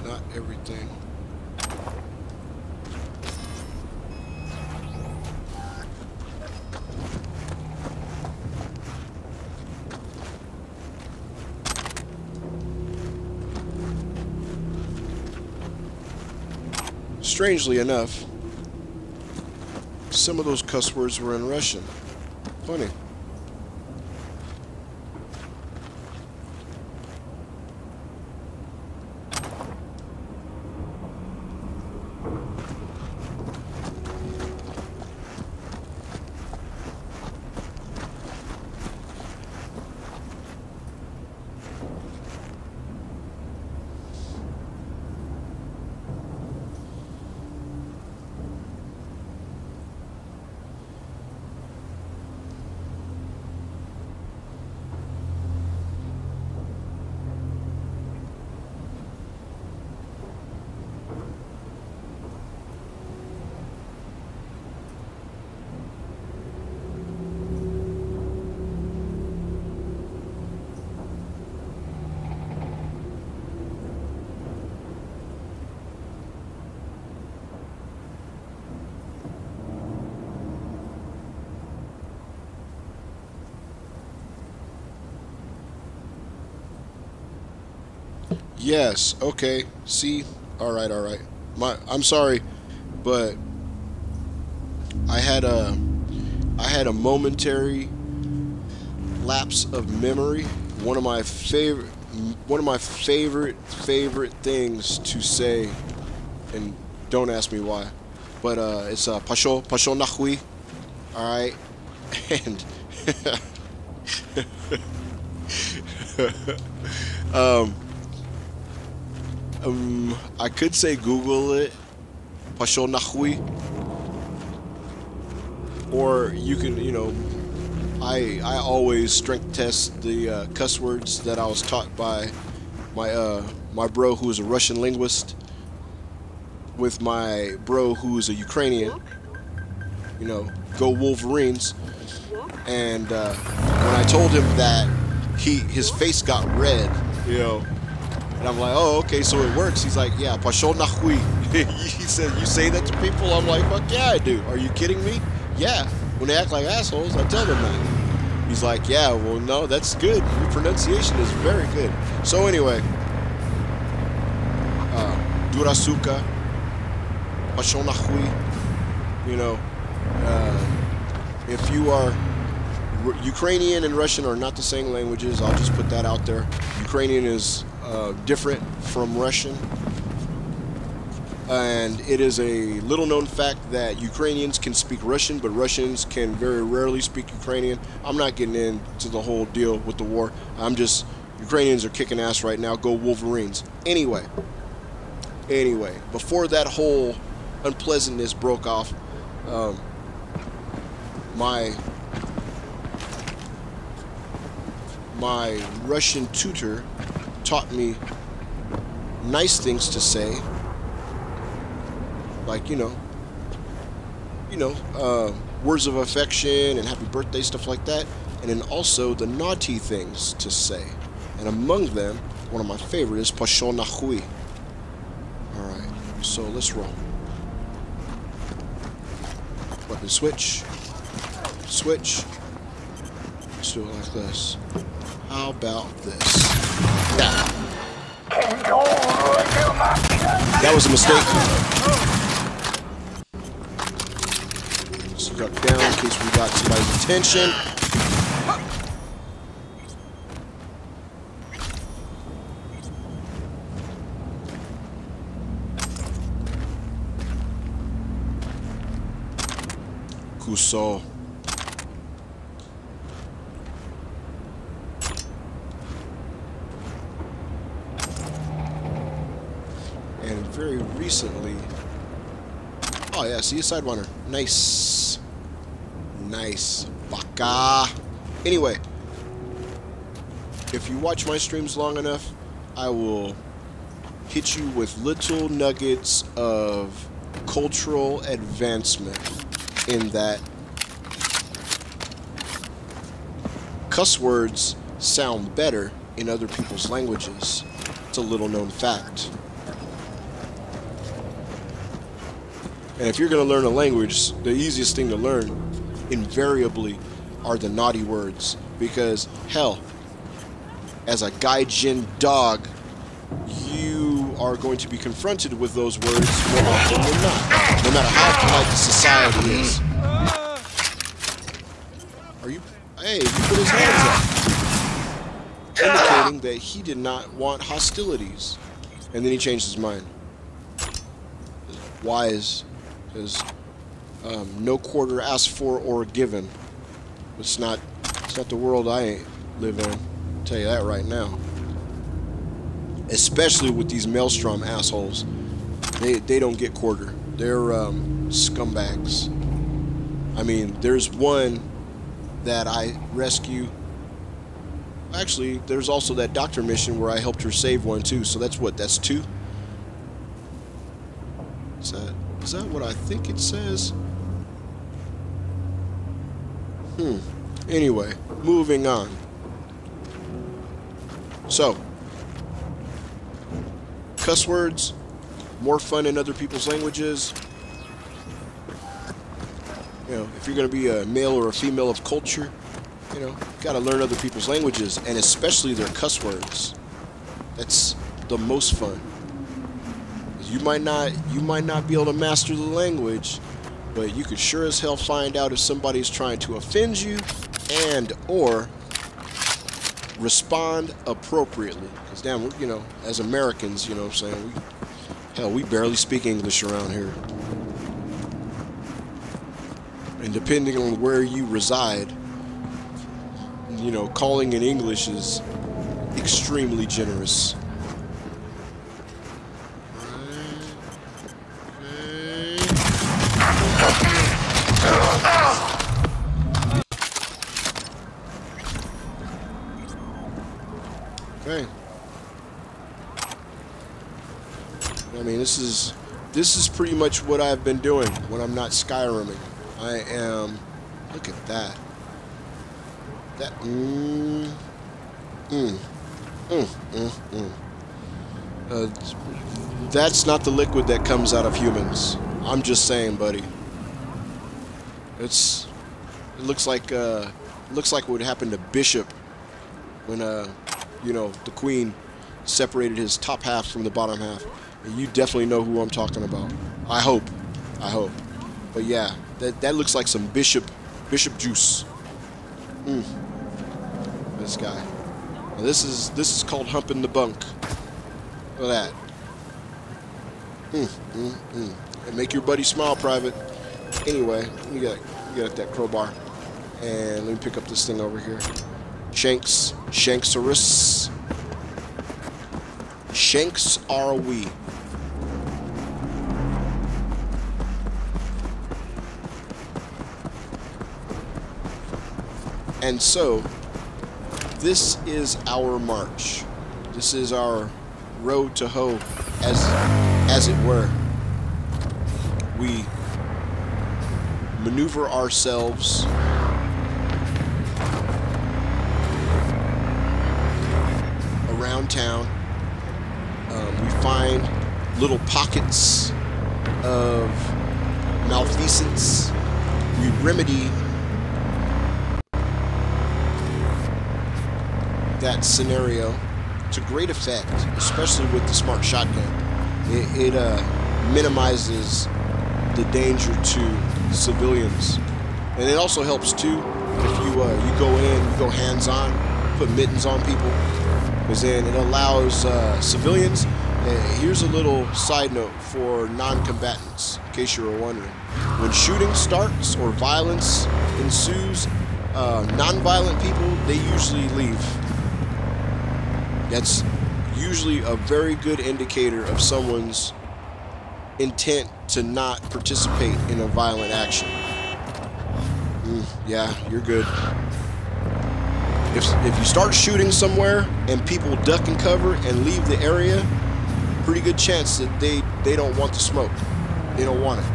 [SPEAKER 2] Not everything. Strangely enough, some of those cuss words were in Russian. Funny. Yes. Okay. See. All right. All right. I'm sorry, but I had a momentary lapse of memory. One of my favorite things to say, and don't ask me why, but it's Pasho Nahui. All right, and I could say Google it, Pasho Nahui, or you can, you know, I always strength test the cuss words that I was taught by my bro who is a Russian linguist with my bro who is a Ukrainian. You know, go Wolverines. And when I told him that, his face got red, you know, and I'm like, oh, okay, so it works. He's like, yeah, Pashol Nahui. He said, you say that to people? I'm like, fuck yeah, I do. Are you kidding me? Yeah. When they act like assholes, I tell them that. He's like, yeah, well, no, that's good. Your pronunciation is very good. So anyway, Durasuka, Pashol Nahui, you know, if you are Ukrainian and Russian are not the same languages. I'll just put that out there. Ukrainian is different from Russian, and it is a little known fact that Ukrainians can speak Russian, but Russians can very rarely speak Ukrainian. I'm not getting into the whole deal with the war. I'm just, Ukrainians are kicking ass right now. Go Wolverines. Anyway, before that whole unpleasantness broke off, my Russian tutor taught me nice things to say, like, you know, words of affection and happy birthday, stuff like that, and then also the naughty things to say. And among them, one of my favorites is Pashol Nahui. Alright, so let's roll. Weapon switch. Switch. Let's do it like this. How about this? Nah. That was a mistake. Let's duck down in case we got somebody's attention. Kuso. And very recently, oh yeah, see a Sidewinder. Nice. Nice. Baka. Anyway, if you watch my streams long enough, I will hit you with little nuggets of cultural advancement, in that cuss words sound better in other people's languages. It's a little known fact. And if you're going to learn a language, the easiest thing to learn, invariably, are the naughty words. Because, hell, as a gaijin dog, you are going to be confronted with those words more often than not. No matter how polite the society is. Are you... Hey, he put his hands up. Indicating that he did not want hostilities. And then he changed his mind. Wise. Because no quarter asked for or given. It's not the world I live in. I'll tell you that right now. Especially with these Maelstrom assholes. They don't get quarter. They're scumbags. I mean, there's one that I rescue. Actually, there's also that doctor mission where I helped her save one too. So that's what? That's two? Is that what I think it says? Anyway, moving on. So, cuss words, more fun in other people's languages. You know, if you're going to be a male or a female of culture, you know, you got to learn other people's languages, and especially their cuss words. That's the most fun. You might not be able to master the language, but you could sure as hell find out if somebody's trying to offend you and or respond appropriately. Because damn, we're, you know, as Americans, you know what I'm saying, we barely speak English around here. And depending on where you reside, you know, calling in English is extremely generous. Okay. I mean, this is pretty much what I've been doing when I'm not Skyrimming. I am. Look at that. That. That's not the liquid that comes out of humans. I'm just saying, buddy. It looks like what would happen to Bishop when you know, the Queen separated his top half from the bottom half. And you definitely know who I'm talking about. I hope. But yeah, that looks like some Bishop juice. This guy. Now this is called humping the bunk. Look at that. And make your buddy smile, Private. Anyway, you got that crowbar. And let me pick up this thing over here. Shanksaurus. Shanks are we. And so, this is our march. This is our road to hoe, as it were. We maneuver ourselves around town. We find little pockets of malfeasance. We remedy that scenario to great effect, especially with the smart shotgun. It minimizes the danger to civilians, and it also helps too if you go hands-on, put mittens on people, because then it allows civilians. Here's a little side note for non-combatants, in case you were wondering. When shooting starts or violence ensues, non-violent people, they usually leave. That's usually a very good indicator of someone's intent to not participate in a violent action. Yeah, you're good. If you start shooting somewhere and people duck and cover and leave the area, pretty good chance that they don't want the smoke. They don't want it.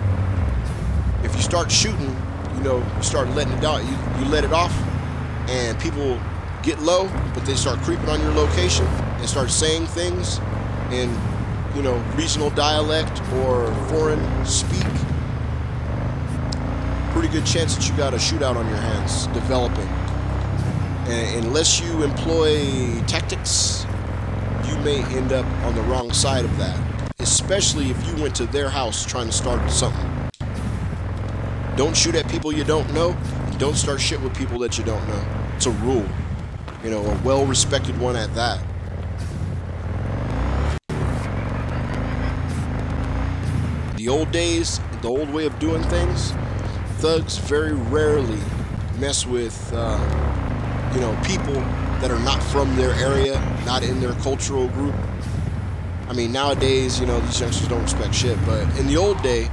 [SPEAKER 2] If you start shooting, you know, you start letting it out, you let it off, and people get low, but they start creeping on your location and start saying things in, you know, regional dialect or foreign speak, pretty good chance that you got a shootout on your hands developing. And unless you employ tactics, you may end up on the wrong side of that, especially if you went to their house trying to start something. Don't shoot at people you don't know, and don't start shit with people that you don't know. It's a rule. You know, a well-respected one at that. The old days, the old way of doing things, thugs very rarely mess with, you know, people that are not from their area, not in their cultural group. I mean, nowadays, you know, these youngsters don't respect shit, but in the old day,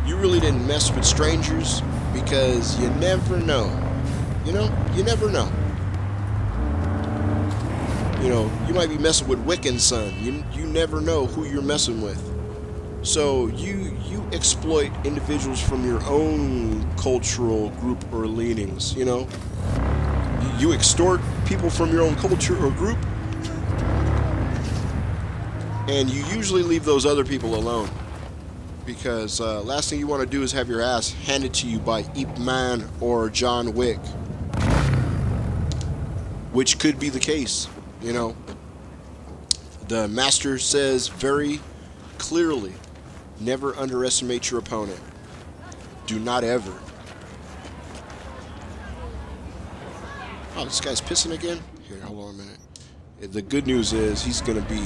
[SPEAKER 2] you really didn't mess with strangers because you never know. You know, you never know. You know, you might be messing with Wiccan's son. You never know who you're messing with. So you exploit individuals from your own cultural group or leanings, you know. You extort people from your own culture or group, and you usually leave those other people alone. Because last thing you want to do is have your ass handed to you by Ip Man or John Wick. Which could be the case. You know, The master says very clearly, never underestimate your opponent. Do not ever. Oh, this guy's pissing again? Here, hold on a minute. The good news is he's gonna be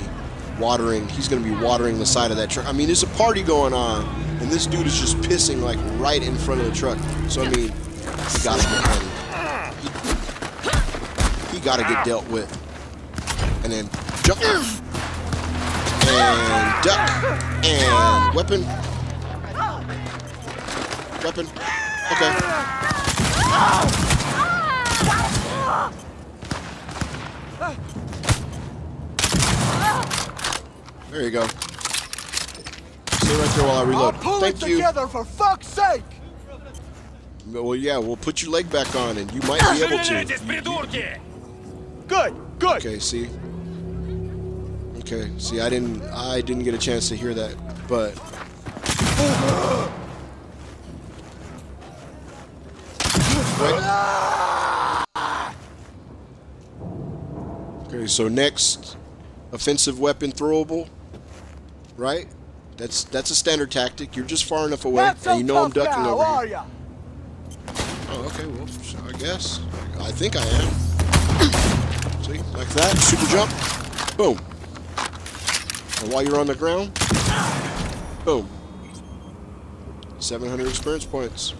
[SPEAKER 2] watering the side of that truck. I mean, there's a party going on, and this dude is just pissing like right in front of the truck. So I mean, he gotta get handled. He gotta get dealt with. And then jump. And duck. And weapon. Weapon. Okay. There you go. Stay right there while I reload. Thank you.
[SPEAKER 5] Together, for fuck's sake!
[SPEAKER 2] Well, yeah, we'll put your leg back on, and you might be able to.
[SPEAKER 5] Good, good.
[SPEAKER 2] Okay, see. Okay, see, I didn't get a chance to hear that, but. Right. Okay, so next, offensive weapon throwable. Right? That's a standard tactic. You're just far enough away, and you know I'm ducking over here. Oh, okay, well, I guess. I think I am. See, like that, super jump, boom. And while you're on the ground, boom. 700 experience points.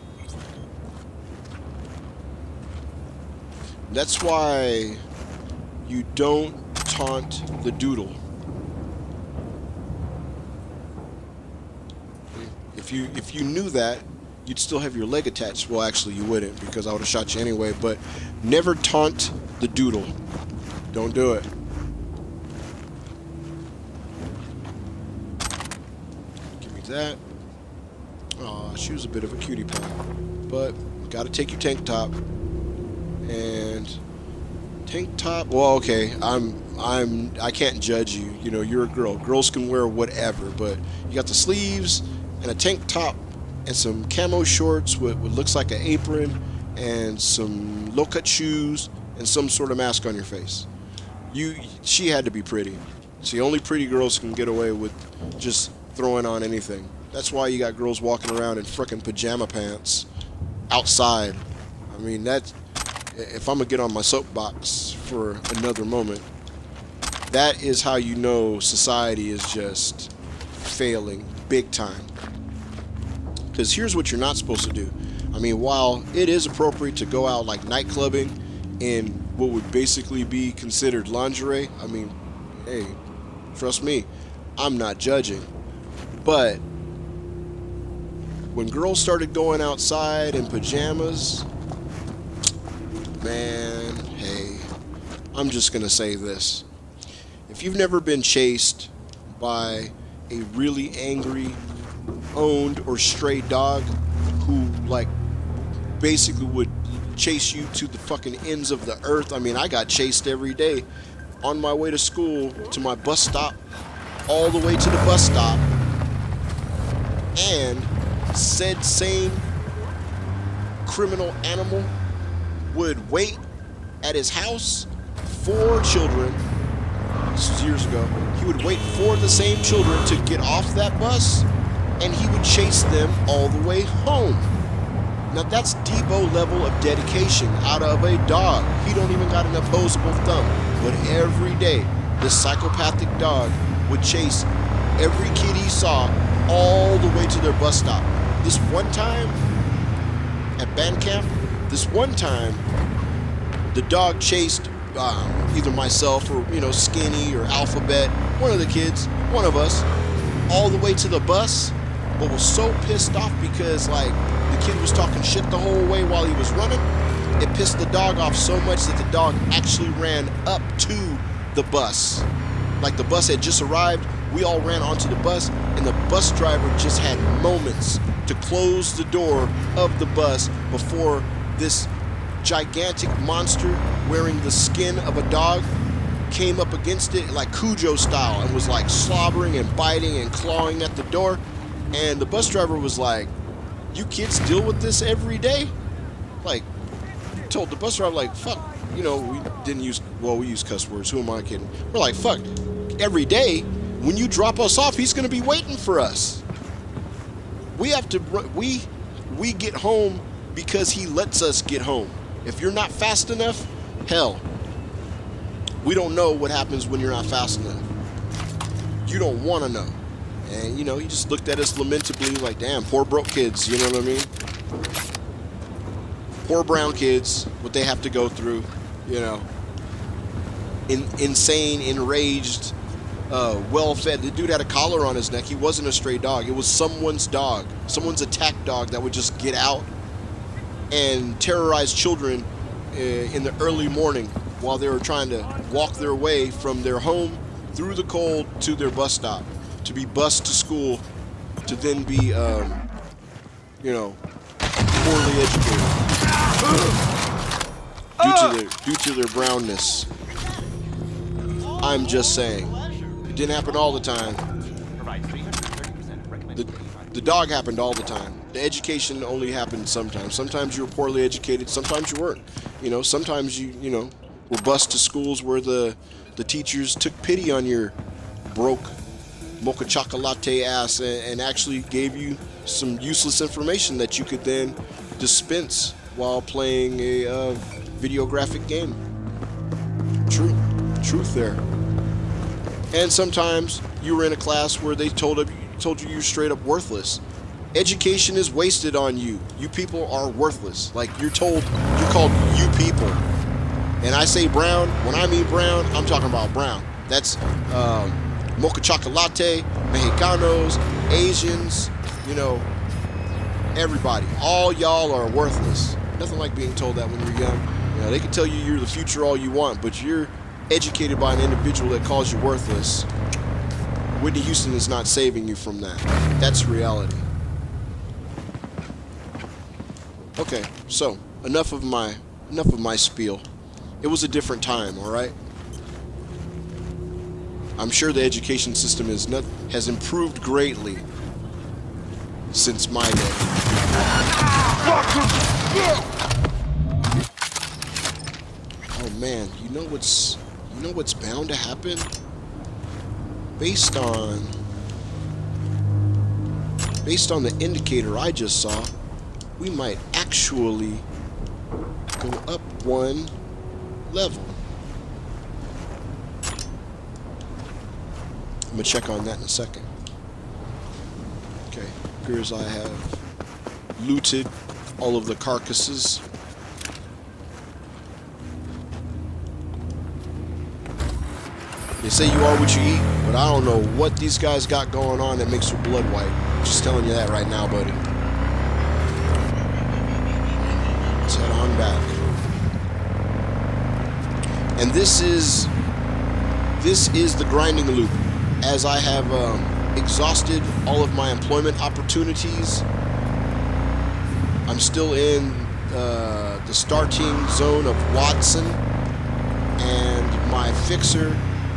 [SPEAKER 2] That's why you don't taunt the doodle. If you knew that, you'd still have your leg attached. Well, actually, you wouldn't, because I would have shot you anyway. But never taunt the doodle. Don't do it. Give me that. Aw, she was a bit of a cutie pie. But gotta take your tank top. And tank top. Well, okay. I can't judge you. You know, you're a girl. Girls can wear whatever, but you got the sleeves and a tank top and some camo shorts with what looks like an apron and some low-cut shoes and some sort of mask on your face. She had to be pretty. See, only pretty girls can get away with just throwing on anything. That's why you got girls walking around in frickin' pajama pants outside. I mean, that's, if I'm gonna get on my soapbox for another moment, that is how you know society is just failing big time. Because here's what you're not supposed to do. I mean, while it is appropriate to go out like night clubbing in what would basically be considered lingerie, I mean, hey, trust me, I'm not judging. But when girls started going outside in pajamas, man, hey, I'm just gonna say this. If you've never been chased by a really angry owned or stray dog who like basically would chase you to the fucking ends of the earth. I mean, I got chased every day on my way to school to my bus stop, all the way to the bus stop, and said same criminal animal would wait at his house for children. This was years ago. He would wait for the same children to get off that bus, and he would chase them all the way home. Now that's Debo level of dedication out of a dog. He don't even got an opposable thumb. But every day, this psychopathic dog would chase every kid he saw all the way to their bus stop. This one time at band camp, the dog chased either myself or, you know, Skinny or Alphabet, one of the kids, one of us, all the way to the bus, but was so pissed off because, like, the kid was talking shit the whole way while he was running. It pissed the dog off so much that the dog actually ran up to the bus. Like, the bus had just arrived, we all ran onto the bus, and the bus driver just had moments to close the door of the bus before this gigantic monster wearing the skin of a dog came up against it like Cujo style and was like slobbering and biting and clawing at the door. And the bus driver was like, "You kids deal with this every day?" Like, told the bus driver, like, fuck, you know, we didn't use, well, we use cuss words, who am I kidding? We're like, fuck, every day. When you drop us off, he's going to be waiting for us. We have to, we get home because he lets us get home. If you're not fast enough, hell, we don't know what happens when you're not fast enough. You don't want to know. And, you know, he just looked at us lamentably like, damn, poor broke kids, you know what I mean? Poor brown kids, what they have to go through, you know. Insane, enraged, well-fed. The dude had a collar on his neck. He wasn't a stray dog. It was someone's dog. Someone's attack dog that would just get out and terrorize children in the early morning while they were trying to walk their way from their home through the cold to their bus stop, to be bused to school, to then be, you know, poorly educated due to their brownness. I'm just saying. It didn't happen all the time. The dog happened all the time. The education only happened sometimes. Sometimes you were poorly educated, sometimes you weren't. You know, sometimes you know, were bused to schools where the teachers took pity on your broke mocha chocolate ass and actually gave you some useless information that you could then dispense while playing a video graphic game. Truth there. And sometimes you were in a class where they told you you're straight up worthless. Education is wasted on you. You people are worthless. Like you're called you people. And I say brown, when I mean brown, I'm talking about brown. That's mocha chocolate, Mexicanos, Asians, you know, everybody. All y'all are worthless. Nothing like being told that when you're young. You know, they can tell you you're the future all you want, but you're educated by an individual that calls you worthless. Whitney Houston is not saving you from that. That's reality. Okay, so enough of my spiel. It was a different time, all right? I'm sure the education system has improved greatly since my day. Oh man, you know what's bound to happen? Based on the indicator I just saw, we might actually go up one level. I'm gonna check on that in a second. Okay, appears I have looted all of the carcasses. They say you are what you eat, but I don't know what these guys got going on that makes your blood white. Just telling you that right now, buddy. Let's head on back. And this is the grinding loop. As I have exhausted all of my employment opportunities, I'm still in the starting zone of Watson, and my fixer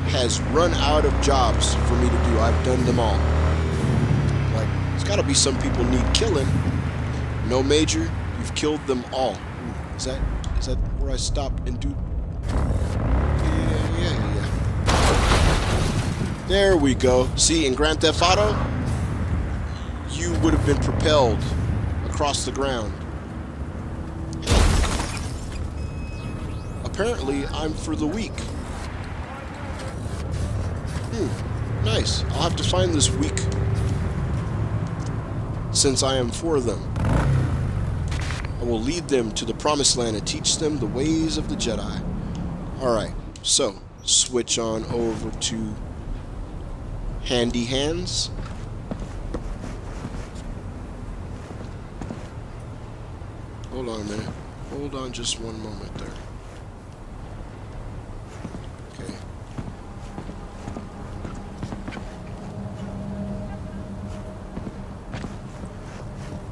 [SPEAKER 2] has run out of jobs for me to do. I've done them all. Like, there's got to be some people need killing. No, Major, you've killed them all. Ooh, is that where I stop and do? Yeah. There we go. See, in Grand Theft Auto, you would have been propelled across the ground. Apparently, I'm for the weak. Nice. I'll have to find this weak, since I am for them. I will lead them to the promised land and teach them the ways of the Jedi. Alright, so switch on over to Handy Hands. Hold on a minute. Hold on just one moment there. Okay.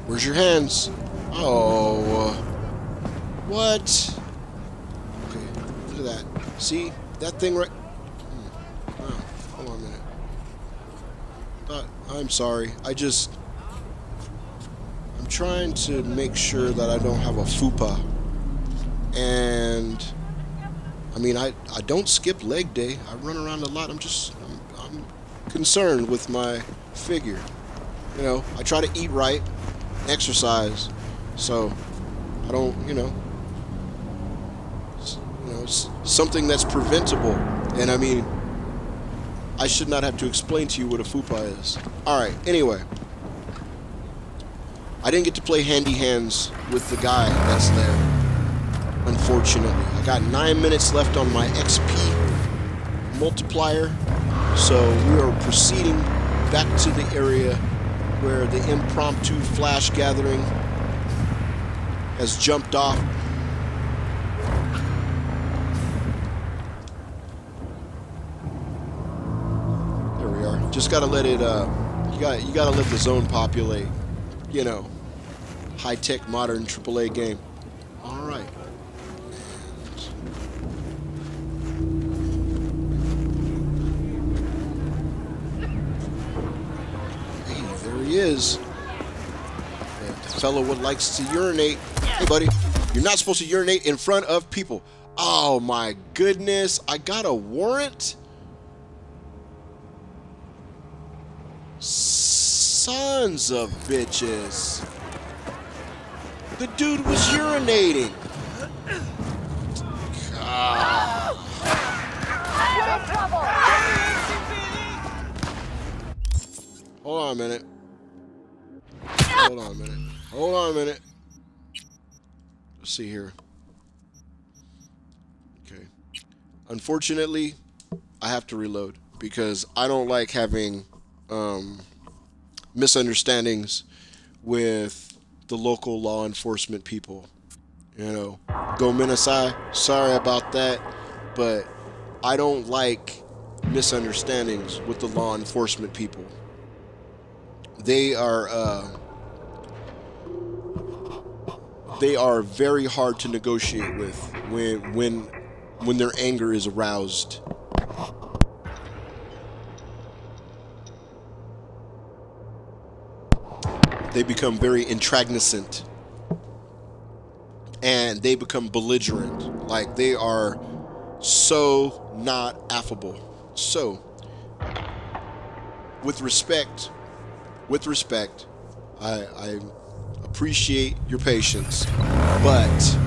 [SPEAKER 2] Where's your hands? Oh, what? Okay, look at that. See that thing right? Oh, hold on a minute. I'm sorry. I'm trying to make sure that I don't have a fupa. And I mean, I don't skip leg day. I run around a lot. I'm concerned with my figure. You know, I try to eat right, exercise, so I don't, it's something that's preventable. And I mean, I should not have to explain to you what a fupa is. Alright, anyway. I didn't get to play handy hands with the guy that's there, unfortunately. I got 9 minutes left on my XP multiplier, so we are proceeding back to the area where the impromptu flash gathering has jumped off. There we are. Just gotta let it. You gotta let the zone populate. You know, high-tech, modern AAA game. All right. He is. The fellow who likes to urinate. Hey, buddy, you're not supposed to urinate in front of people. Oh my goodness, I got a warrant? Sons of bitches. The dude was urinating. God. Hold on a minute. Hold on a minute. Hold on a minute. Let's see here. Okay. Unfortunately, I have to reload because I don't like having misunderstandings with the local law enforcement people. You know, go Minnesota, sorry about that, but I don't like misunderstandings with the law enforcement people. They are very hard to negotiate with when their anger is aroused. They become very intransigent and they become belligerent. Like, they are so not affable. So, with respect, I appreciate your patience, but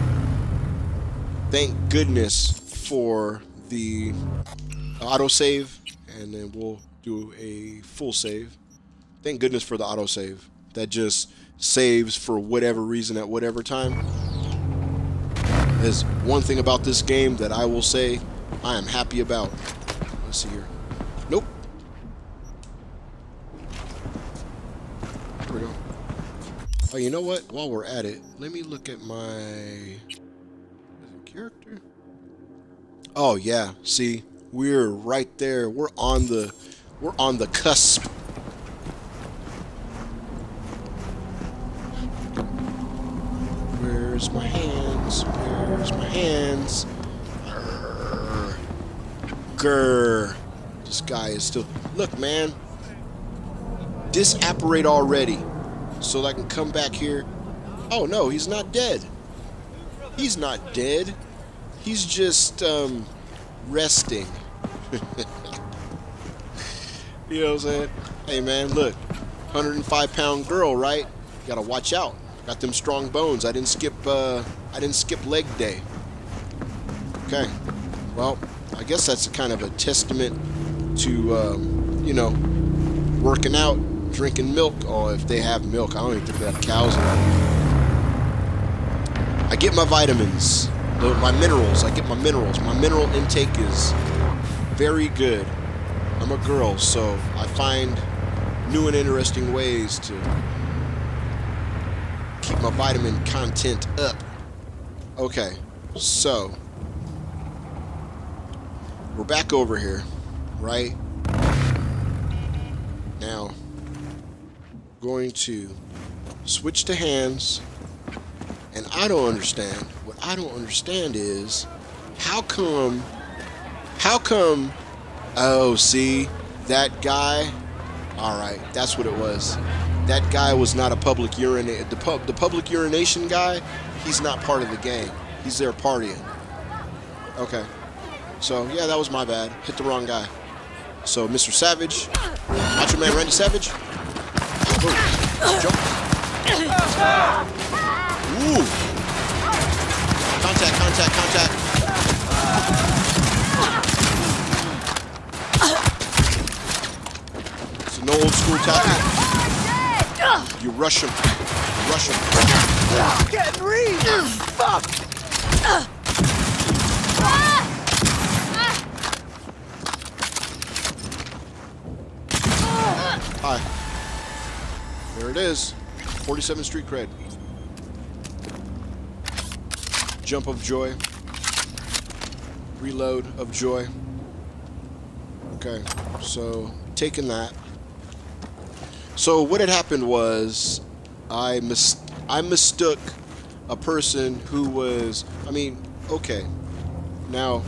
[SPEAKER 2] thank goodness for the autosave, and then we'll do a full save. Thank goodness for the autosave. That just saves for whatever reason at whatever time. There's one thing about this game that I will say I am happy about. Let's see here. Nope. There we go. Oh, you know what? While we're at it, let me look at my character. Oh yeah, see, we're right there. We're on the cusp. Where's my hands? Where's my hands? Grr. This guy is still. Look, man. Disapparate already, so that I can come back here. Oh no, he's not dead. He's not dead. He's just resting. You know what I'm saying? Hey man, look, 105-pound girl, right? You gotta watch out. Got them strong bones. I didn't skip leg day. Okay. Well, I guess that's kind of a testament to you know, working out, drinking milk. Oh, if they have milk, I don't even think they have cows in it. I get my vitamins, my minerals. I get my minerals. My mineral intake is very good. I'm a girl, so I find new and interesting ways to keep my vitamin content up. Okay, so we're back over here, right? Now, going to switch to hands, and I don't understand. What I don't understand is how come, oh, see, that guy, alright, that's what it was. That guy was not a public urination. The public urination guy, he's not part of the gang. He's there partying. Okay. So, yeah, that was my bad. Hit the wrong guy. So, Mr. Savage, Macho Man Randy Savage. Boom. Jump. Ooh. Contact, contact, contact. It's an old school tactic. You rush him. You rush him.
[SPEAKER 5] Getting read! Fuck!
[SPEAKER 2] Hi. There it is. 47th Street Cred. Jump of joy. Reload of joy. Okay, so taking that. So what had happened was I mistook a person who was, I mean, okay. Now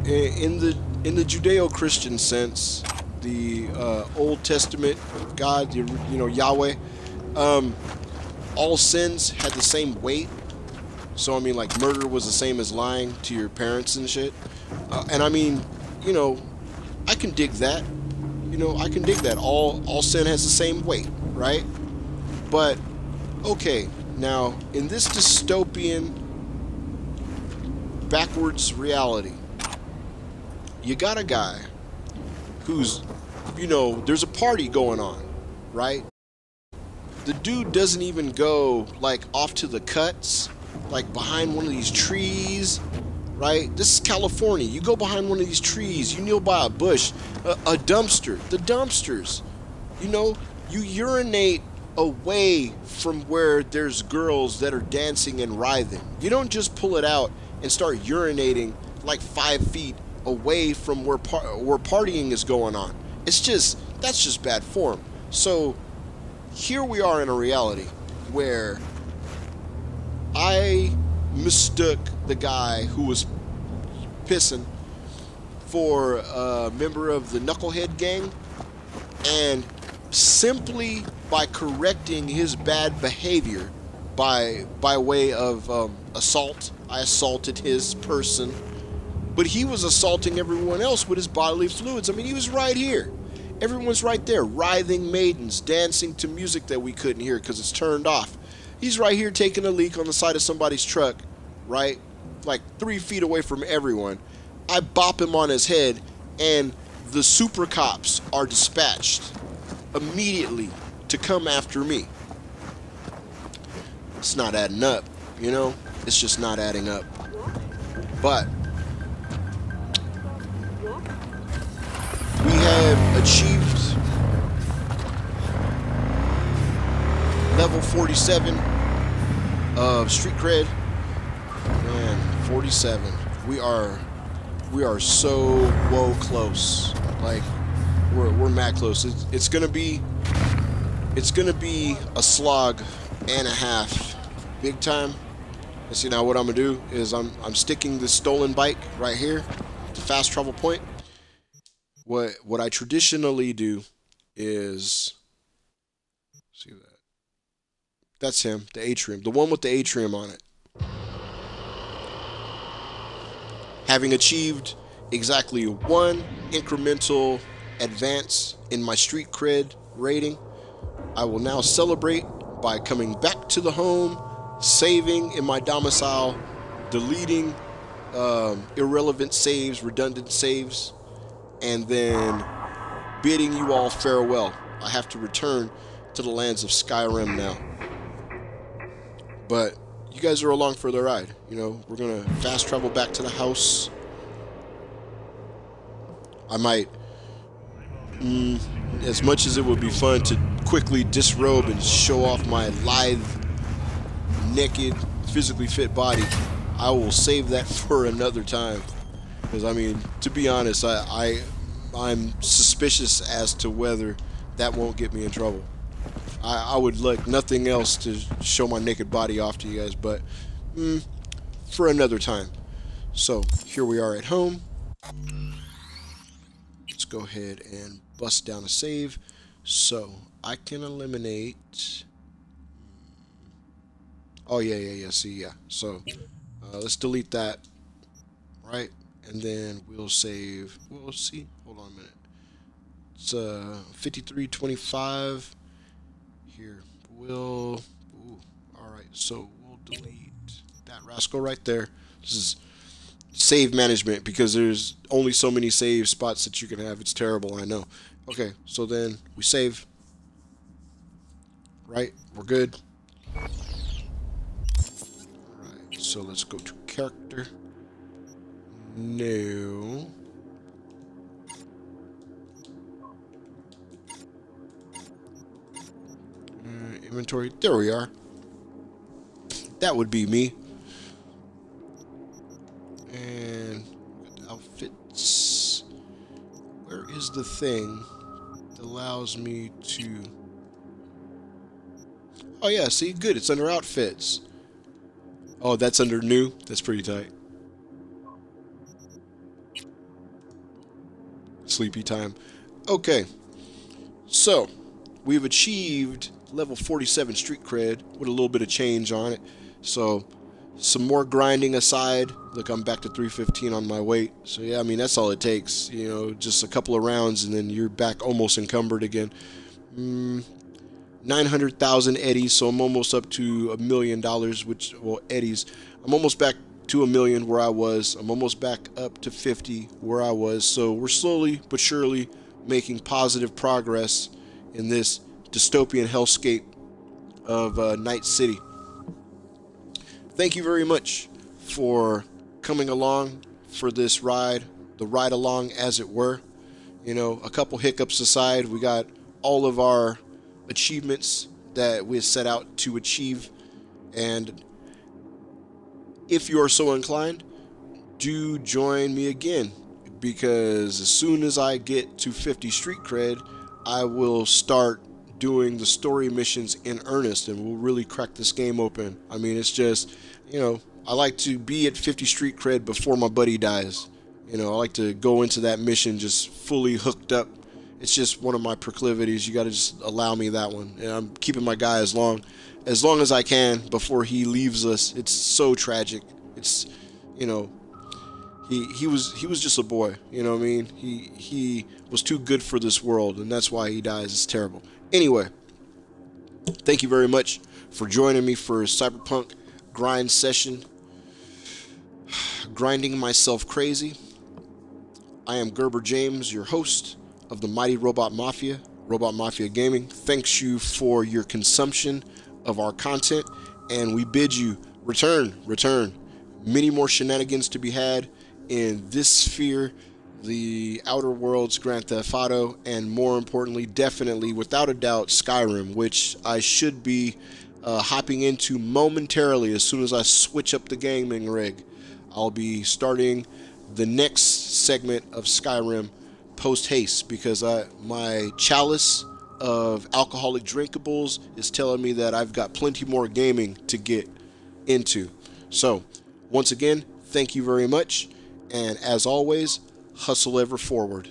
[SPEAKER 2] in the Judeo-Christian sense, the Old Testament God, you know, Yahweh, all sins had the same weight. So I mean, like, murder was the same as lying to your parents and shit. And I mean, you know, I can dig that. You know, I can dig that. All sin has the same weight, right? But okay, now in this dystopian, backwards reality, you got a guy who's, you know, there's a party going on, right? The dude doesn't even go, like, off to the cuts, like behind one of these trees, right? This is California. You go behind one of these trees, you kneel by a bush, a dumpster, the dumpsters, you know, you urinate away from where there's girls that are dancing and writhing. You don't just pull it out and start urinating like 5 feet away from where partying is going on. It's just, that's just bad form. So here we are in a reality where I mistook the guy who was pissing for a member of the Knucklehead gang, and simply by correcting his bad behavior by way of assault, I assaulted his person. But he was assaulting everyone else with his bodily fluids. I mean, he was right here. Everyone's right there. Writhing maidens, dancing to music that we couldn't hear because it's turned off. He's right here taking a leak on the side of somebody's truck, right? Like 3 feet away from everyone. I bop him on his head, and the super cops are dispatched immediately to come after me. It's not adding up, you know? It's just not adding up. But we have achieved level 47 of Street Cred. Man, 47. We are so close. Like, we're mad close. It's gonna be a slog and a half, big time. And see, now what I'm gonna do is I'm sticking this stolen bike right here, the fast travel point. What I traditionally do is, see that? That's him, the atrium, the one with the atrium on it. Having achieved exactly one incremental advance in my Street Cred rating, I will now celebrate by coming back to the home, saving in my domicile, deleting irrelevant saves, redundant saves, and then bidding you all farewell. I have to return to the lands of Skyrim now. But you guys are along for the ride. You know, we're gonna fast travel back to the house. I might, as much as it would be fun to quickly disrobe and show off my lithe, naked, physically fit body, I will save that for another time. Because, I mean, to be honest, I'm suspicious as to whether that won't get me in trouble. I would like nothing else to show my naked body off to you guys, but for another time. So, here we are at home. Let's go ahead and bust down a save. So, I can eliminate... Oh, yeah. See, yeah. So, let's delete that. Right? and then we'll save. We'll see. Hold on a minute. It's 5325 here. All right, so we'll delete that rascal right there. This is save management because there's only so many save spots that you can have. It's terrible, I know. Okay, so then we save. Right, we're good. Alright, so let's go to character. No. Inventory. There we are. That would be me. And outfits. Where is the thing that allows me to... Oh yeah, see, good. It's under outfits. Oh, that's under new. That's pretty tight. Sleepy time. Okay. So, we've achieved level 47 street cred with a little bit of change on it. So, some more grinding aside. Look, I'm back to 315 on my weight. So yeah, I mean, that's all it takes. You know, just a couple of rounds and then you're back almost encumbered again. 900,000 eddies, so I'm almost up to $1 million, which, well, eddies. I'm almost back to 1 million where I was. I'm almost back up to 50 where I was. So we're slowly but surely making positive progress in this dystopian hellscape of Night City. Thank you very much for coming along for this ride, the ride along as it were. You know, a couple hiccups aside, we got all of our achievements that we set out to achieve, and if you are so inclined, do join me again, because as soon as I get to 50 street cred, I will start doing the story missions in earnest, and we'll really crack this game open. I mean, it's just, you know, I like to be at 50 street cred before my buddy dies. You know, I like to go into that mission just fully hooked up. It's just one of my proclivities. You got to just allow me that one. And I'm keeping my guy as long as I can before he leaves us. It's so tragic. It's, you know, he was just a boy. You know what I mean? He was too good for this world, and that's why he dies. It's terrible. Anyway, thank you very much for joining me for Cyberpunk grind session. Grinding myself crazy. I am Gerber James, your host of the Mighty Robot Mafia Gaming. Thanks you for your consumption of our content, and we bid you return. Many more shenanigans to be had in this sphere, the Outer Worlds, Grand Theft Auto, and more importantly, definitely, without a doubt, Skyrim, which I should be hopping into momentarily as soon as I switch up the gaming rig. I'll be starting the next segment of Skyrim post-haste, because my chalice of alcoholic drinkables is telling me that I've got plenty more gaming to get into. So, once again, thank you very much, and as always, hustle ever forward.